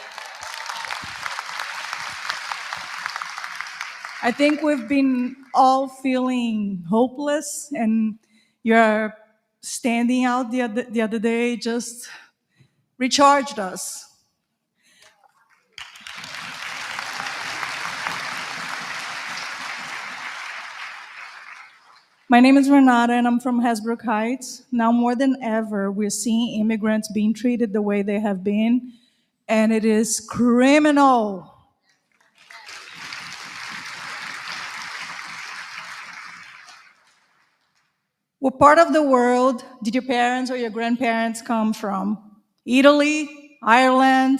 I think we've been all feeling hopeless, and you're standing out the other day just recharged us. My name is Renata, and I'm from Hasbrook Heights. Now more than ever, we're seeing immigrants being treated the way they have been, and it is criminal. What part of the world did your parents or your grandparents come from? Italy, Ireland,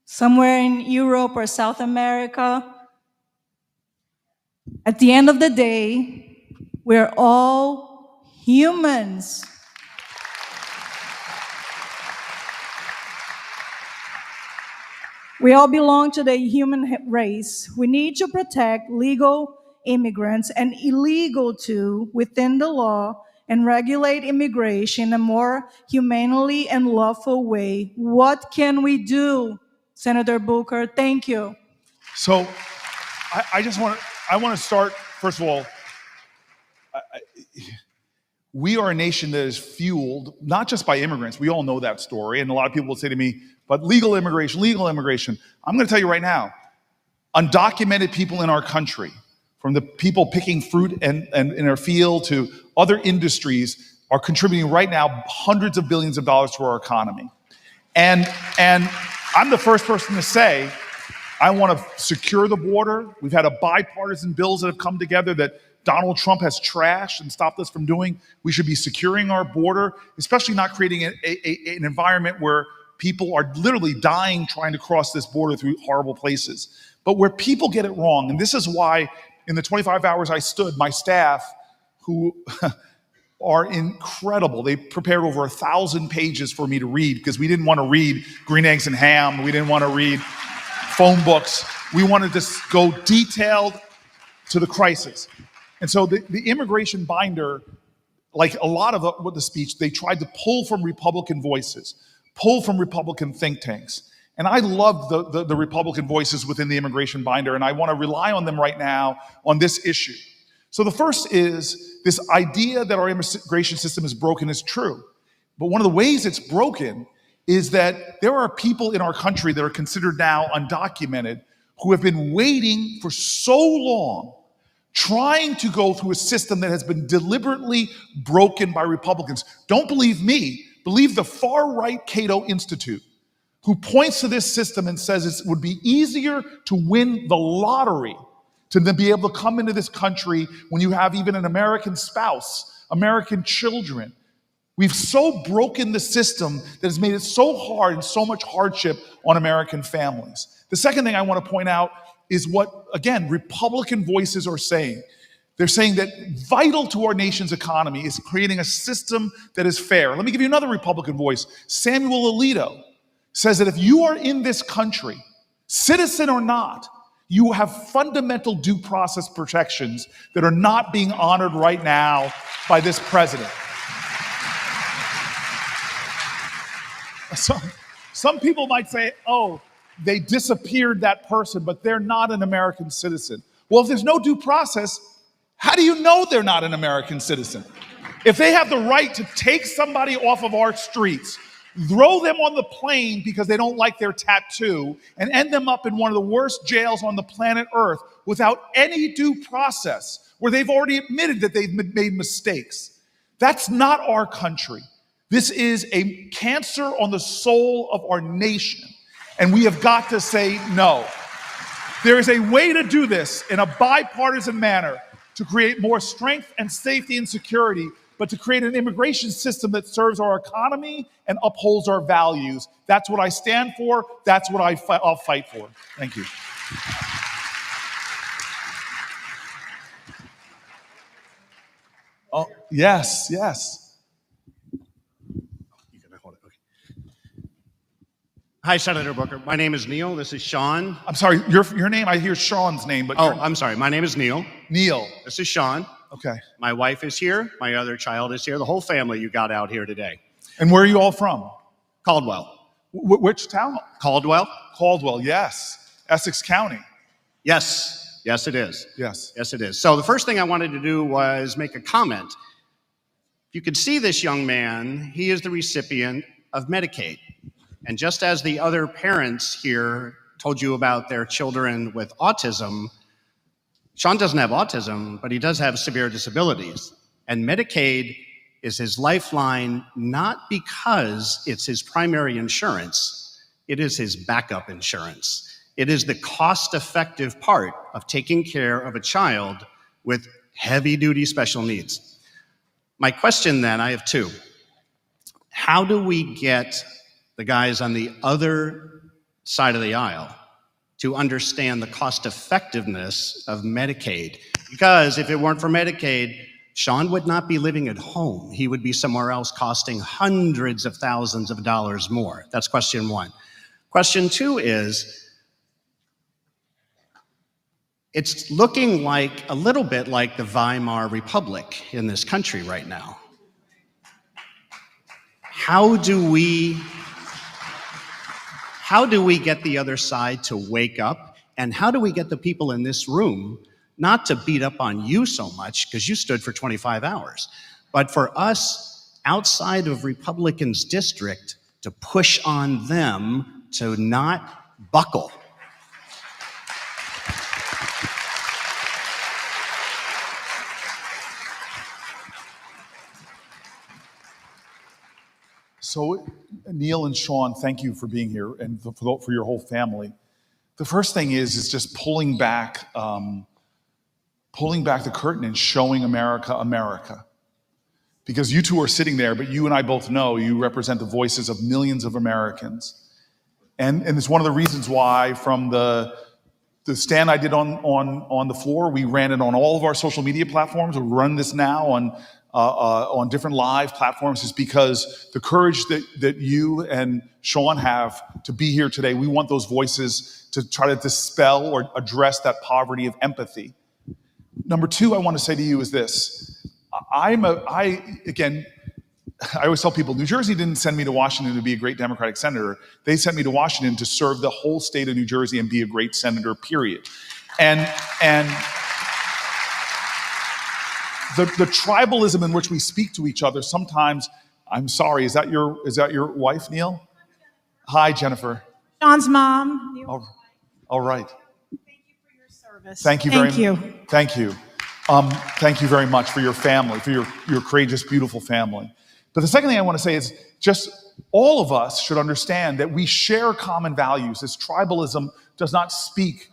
somewhere in Europe or South America? At the end of the day, we're all humans. We all belong to the human race. We need to protect legal immigrants and illegal too within the law and regulate immigration in a more humanely and lawful way. What can we do, Senator Booker? Thank you. So I want to start, first of all, we are a nation that is fueled not just by immigrants. We all know that story. And a lot of people will say to me, but legal immigration, legal immigration. I'm going to tell you right now, undocumented people in our country, from the people picking fruit and in our field to other industries, are contributing right now hundreds of billions of dollars to our economy. And I'm the first person to say, I want to secure the border. We've had a bipartisan bills that have come together that Donald Trump has trashed and stopped us from doing. We should be securing our border, especially not creating an environment where people are literally dying trying to cross this border through horrible places. But where people get it wrong, and this is why in the 25 hours I stood, my staff, who are incredible, they prepared over 1,000 pages for me to read because we didn't want to read Green Eggs and Ham. We didn't want to read phone books. We wanted to go detailed to the crisis. And so the immigration binder, like a lot of the speech, they tried to pull from Republican voices, pull from Republican think tanks. And I love the Republican voices within the immigration binder, and I want to rely on them right now on this issue. So the first is this idea that our immigration system is broken is true. But one of the ways it's broken is that there are people in our country that are considered now undocumented who have been waiting for so long, trying to go through a system that has been deliberately broken by Republicans. Don't believe me, believe the far-right Cato Institute, who points to this system and says it would be easier to win the lottery to then be able to come into this country when you have even an American spouse, American children. We've so broken the system that has made it so hard and so much hardship on American families. The second thing I want to point out is what, again, Republican voices are saying. They're saying that vital to our nation's economy is creating a system that is fair. Let me give you another Republican voice. Samuel Alito says that if you are in this country, citizen or not, you have fundamental due process protections that are not being honored right now by this president. Some people might say, oh, they disappeared that person, but they're not an American citizen. Well, if there's no due process, how do you know they're not an American citizen? If they have the right to take somebody off of our streets, throw them on the plane because they don't like their tattoo, and end them up in one of the worst jails on the planet Earth without any due process, where they've already admitted that they've made mistakes, that's not our country. This is a cancer on the soul of our nation, and we have got to say no. There is a way to do this in a bipartisan manner to create more strength and safety and security, but to create an immigration system that serves our economy and upholds our values. That's what I stand for. That's what I'll fight for. Thank you. Oh, yes, yes. Hi, Senator Booker. My name is Neil. This is Sean. I'm sorry, your name, I hear Sean's name, but I'm sorry. My name is Neil. Neil. This is Sean. Okay. My wife is here. My other child is here. The whole family you got out here today. And where are you all from? Caldwell. Which town? Caldwell. Caldwell, yes. Essex County. Yes. Yes, it is. Yes. Yes, it is. So the first thing I wanted to do was make a comment. You could see this young man. He is the recipient of Medicaid. And just as the other parents here told you about their children with autism, Sean doesn't have autism, but he does have severe disabilities. And Medicaid is his lifeline, not because it's his primary insurance, it is his backup insurance. It is the cost-effective part of taking care of a child with heavy-duty special needs. My question then, I have two. How do we get the guys on the other side of the aisle to understand the cost effectiveness of Medicaid? Because if it weren't for Medicaid, Sean would not be living at home. He would be somewhere else costing hundreds of thousands of dollars more. That's question one. Question two is, it's looking like a little bit like the Weimar Republic in this country right now. How do we get the other side to wake up? And how do we get the people in this room not to beat up on you so much, because you stood for 25 hours, but for us outside of Republicans' district to push on them to not buckle? So, Neil and Sean, thank you for being here and for your whole family. The first thing is just pulling back the curtain and showing America, America. Because you two are sitting there, but you and I both know you represent the voices of millions of Americans. And it's one of the reasons why from the stand I did on the floor, we ran it on all of our social media platforms. We run this now on different live platforms, is because the courage that you and Sean have to be here today, we want those voices to try to dispel or address that poverty of empathy. Number two, I want to say to you is this. I always tell people, New Jersey didn't send me to Washington to be a great Democratic senator. They sent me to Washington to serve the whole state of New Jersey and be a great senator, period. And the tribalism in which we speak to each other sometimes, I'm sorry, is that your wife, Neil? Hi, Jennifer. Sean's mom. All right. Thank you for your service. Thank you very much. Thank you. Thank you. Thank you very much for your family, for your courageous, beautiful family. But the second thing I want to say is just all of us should understand that we share common values. This tribalism does not speak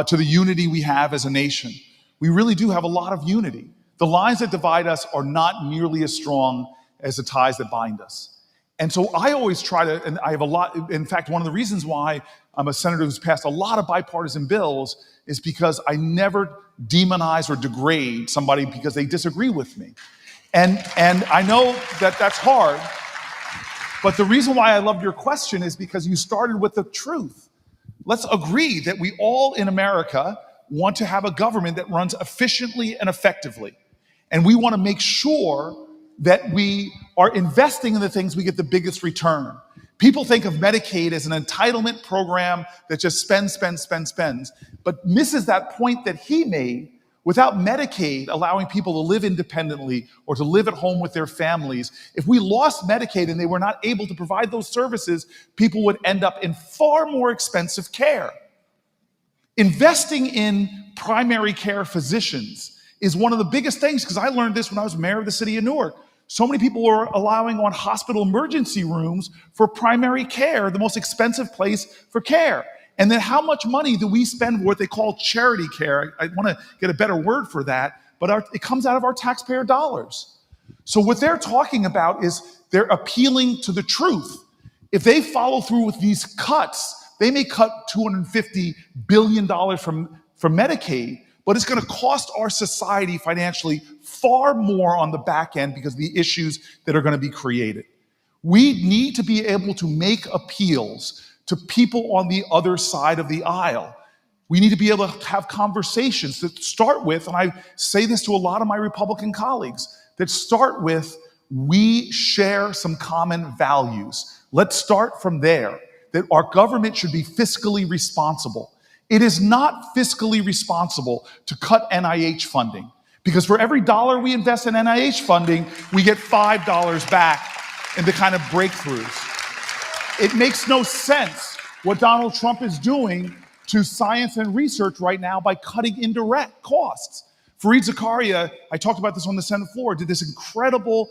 to the unity we have as a nation. We really do have a lot of unity. The lines that divide us are not nearly as strong as the ties that bind us. And so I always try to, and I have a lot, in fact, one of the reasons why I'm a senator who's passed a lot of bipartisan bills is because I never demonize or degrade somebody because they disagree with me. And I know that that's hard, but the reason why I loved your question is because you started with the truth. Let's agree that we all in America want to have a government that runs efficiently and effectively. And we want to make sure that we are investing in the things we get the biggest return. People think of Medicaid as an entitlement program that just spends, but misses that point that he made. Without Medicaid allowing people to live independently or to live at home with their families, if we lost Medicaid and they were not able to provide those services, people would end up in far more expensive care. Investing in primary care physicians is one of the biggest things, because I learned this when I was mayor of the city of Newark. So many people were allowing on hospital emergency rooms for primary care, the most expensive place for care. And then how much money do we spend for what they call charity care? I want to get a better word for that, but it comes out of our taxpayer dollars. So what they're talking about is they're appealing to the truth. If they follow through with these cuts, they may cut $250 billion from Medicaid, but it's going to cost our society financially far more on the back end because of the issues that are going to be created. We need to be able to make appeals to people on the other side of the aisle. We need to be able to have conversations that start with, and I say this to a lot of my Republican colleagues, that start with, we share some common values. Let's start from there, that our government should be fiscally responsible. It is not fiscally responsible to cut NIH funding, because for every dollar we invest in NIH funding, we get $5 back in the kind of breakthroughs. It makes no sense what Donald Trump is doing to science and research right now by cutting indirect costs. Fareed Zakaria, I talked about this on the Senate floor, did this incredible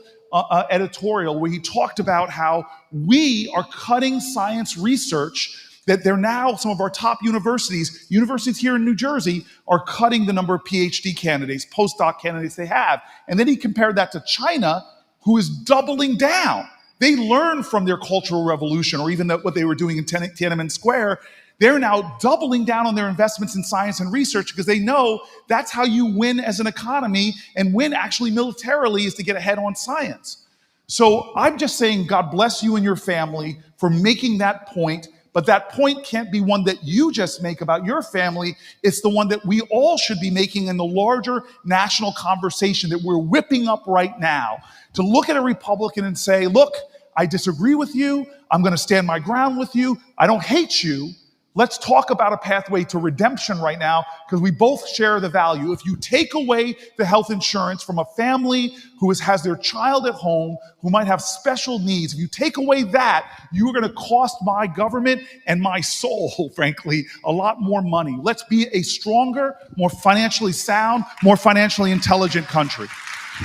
editorial where he talked about how we are cutting science research, that they're now, some of our top universities here in New Jersey, are cutting the number of PhD candidates, postdoc candidates they have. And then he compared that to China, who is doubling down. They learned from their Cultural Revolution, or even what they were doing in Tiananmen Square. They're now doubling down on their investments in science and research because they know that's how you win as an economy, and win actually militarily is to get ahead on science. So I'm just saying God bless you and your family for making that point, but that point can't be one that you just make about your family. It's the one that we all should be making in the larger national conversation that we're whipping up right now. To look at a Republican and say, look, I disagree with you. I'm going to stand my ground with you. I don't hate you. Let's talk about a pathway to redemption right now, because we both share the value. If you take away the health insurance from a family who has their child at home, who might have special needs, if you take away that, you are going to cost my government and my soul, frankly, a lot more money. Let's be a stronger, more financially sound, more financially intelligent country.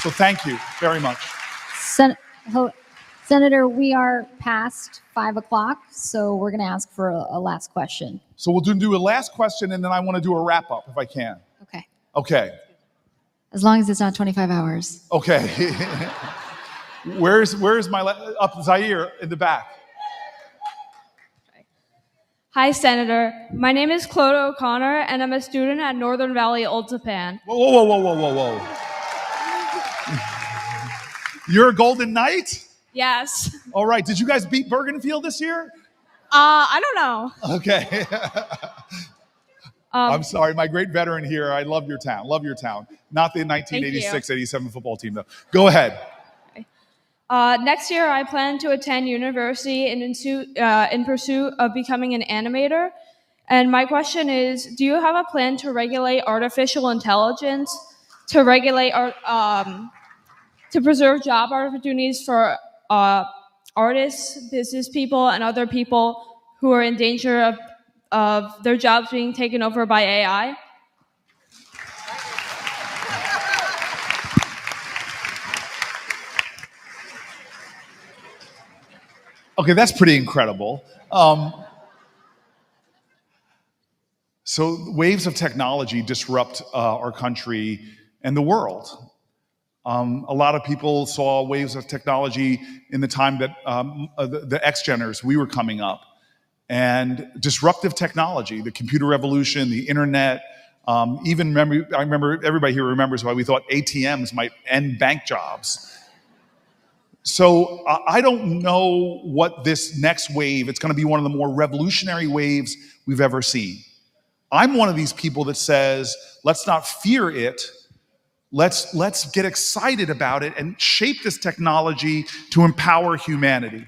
So thank you very much. Senator, we are past 5 o'clock, so we're going to ask for a last question. So we'll do a last question, and then I want to do a wrap up if I can. Okay. Okay. As long as it's not 25 hours. Okay. Where's my up Zaire in the back? Hi, Senator. My name is Claude O'Connor, and I'm a student at Northern Valley Old Japan. Whoa. You're a Golden Knight? Yes. All right. Did you guys beat Bergen this year? I don't know. Okay. I'm sorry. My great veteran here. I love your town. Love your town. Not the 1986-87 football team, though. Go ahead. Next year, I plan to attend university in pursuit of becoming an animator. And my question is, do you have a plan to regulate artificial intelligence, to regulate to preserve job opportunities for artists, business people, and other people who are in danger of their jobs being taken over by AI? Okay, that's pretty incredible. So waves of technology disrupt our country and the world. A lot of people saw waves of technology in the time that the X-Geners, we were coming up. And disruptive technology, the computer revolution, the internet, I remember everybody here remembers why we thought ATMs might end bank jobs. So I don't know what this next wave, it's going to be one of the more revolutionary waves we've ever seen. I'm one of these people that says, let's not fear it. Let's get excited about it and shape this technology to empower humanity.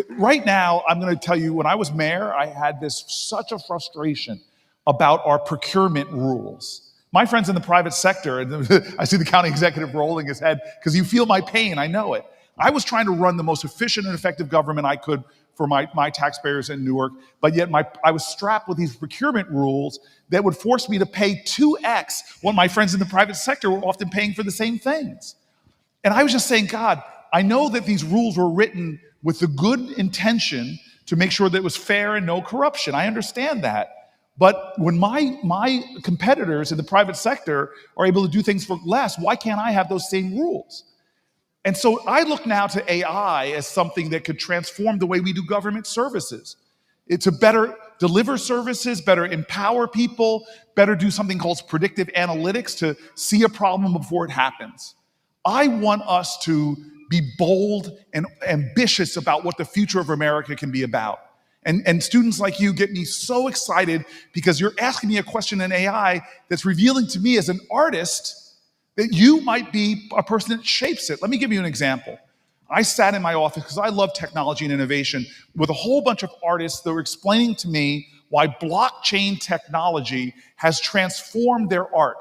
Right now, I'm going to tell you, when I was mayor, I had such a frustration about our procurement rules. My friends in the private sector, and I see the county executive rolling his head because you feel my pain, I know it. I was trying to run the most efficient and effective government I could for my taxpayers in Newark, but yet I was strapped with these procurement rules that would force me to pay 2x what my friends in the private sector were often paying for the same things. And I was just saying, God, I know that these rules were written with the good intention to make sure that it was fair and no corruption. I understand that. But when my competitors in the private sector are able to do things for less, why can't I have those same rules? And so I look now to AI as something that could transform the way we do government services. It's to better deliver services, better empower people, better do something called predictive analytics to see a problem before it happens. I want us to be bold and ambitious about what the future of America can be about. And students like you get me so excited because you're asking me a question in AI that's revealing to me as an artist that you might be a person that shapes it. Let me give you an example. I sat in my office, because I love technology and innovation, with a whole bunch of artists that were explaining to me why blockchain technology has transformed their art.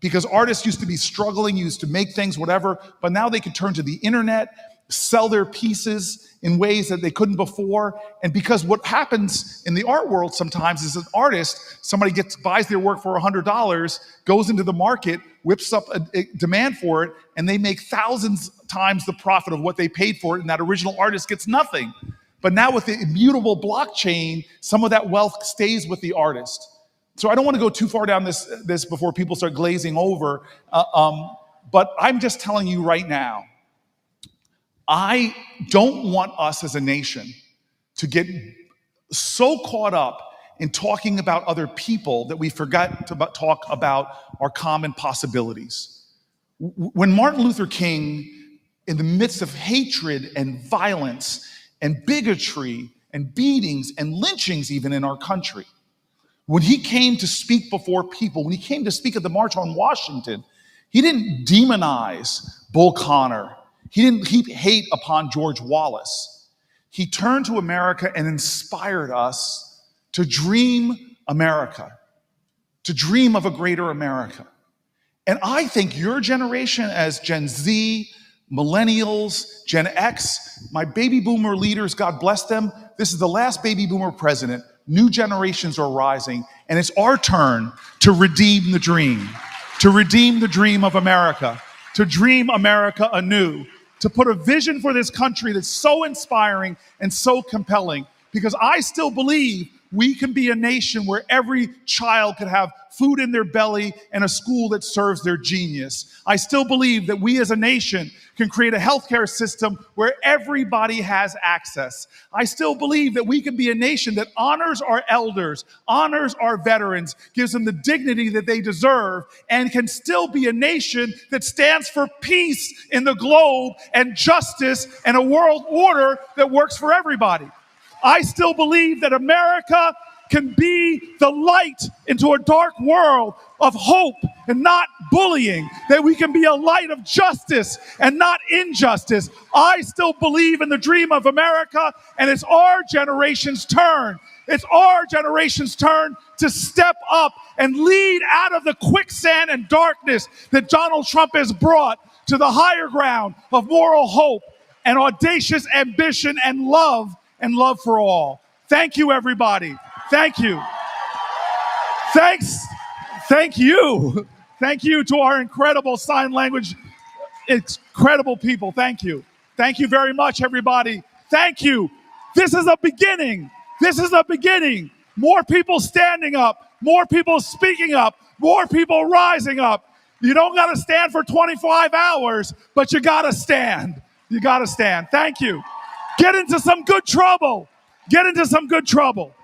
Because artists used to be struggling, used to make things, whatever, but now they could turn to the internet, sell their pieces in ways that they couldn't before. And because what happens in the art world sometimes is an artist, somebody buys their work for $100, goes into the market, whips up a demand for it, and they make thousands times the profit of what they paid for it, and that original artist gets nothing. But now with the immutable blockchain, some of that wealth stays with the artist. So I don't want to go too far down this before people start glazing over, but I'm just telling you right now, I don't want us as a nation to get so caught up in talking about other people that we forget to talk about our common possibilities. When Martin Luther King, in the midst of hatred and violence and bigotry and beatings and lynchings even in our country, when he came to speak before people, when he came to speak at the March on Washington, he didn't demonize Bull Connor. He didn't heap hate upon George Wallace. He turned to America and inspired us to dream America, to dream of a greater America. And I think your generation as Gen Z, millennials, Gen X, my baby boomer leaders, God bless them, this is the last baby boomer president. New generations are rising, and it's our turn to redeem the dream of America, to dream America anew, to put a vision for this country that's so inspiring and so compelling, because I still believe we can be a nation where every child could have food in their belly and a school that serves their genius. I still believe that we as a nation can create a healthcare system where everybody has access. I still believe that we can be a nation that honors our elders, honors our veterans, gives them the dignity that they deserve, and can still be a nation that stands for peace in the globe and justice and a world order that works for everybody. I still believe that America can be the light into a dark world of hope and not bullying, that we can be a light of justice and not injustice. I still believe in the dream of America, and it's our generation's turn. It's our generation's turn to step up and lead out of the quicksand and darkness that Donald Trump has brought to the higher ground of moral hope and audacious ambition and love for all. Thank you, everybody. Thank you. Thanks. Thank you. Thank you to our incredible sign language, incredible people. Thank you. Thank you very much, everybody. Thank you. This is a beginning. This is a beginning. More people standing up, more people speaking up, more people rising up. You don't got to stand for 25 hours, but you got to stand. You got to stand. Thank you. Get into some good trouble. Get into some good trouble.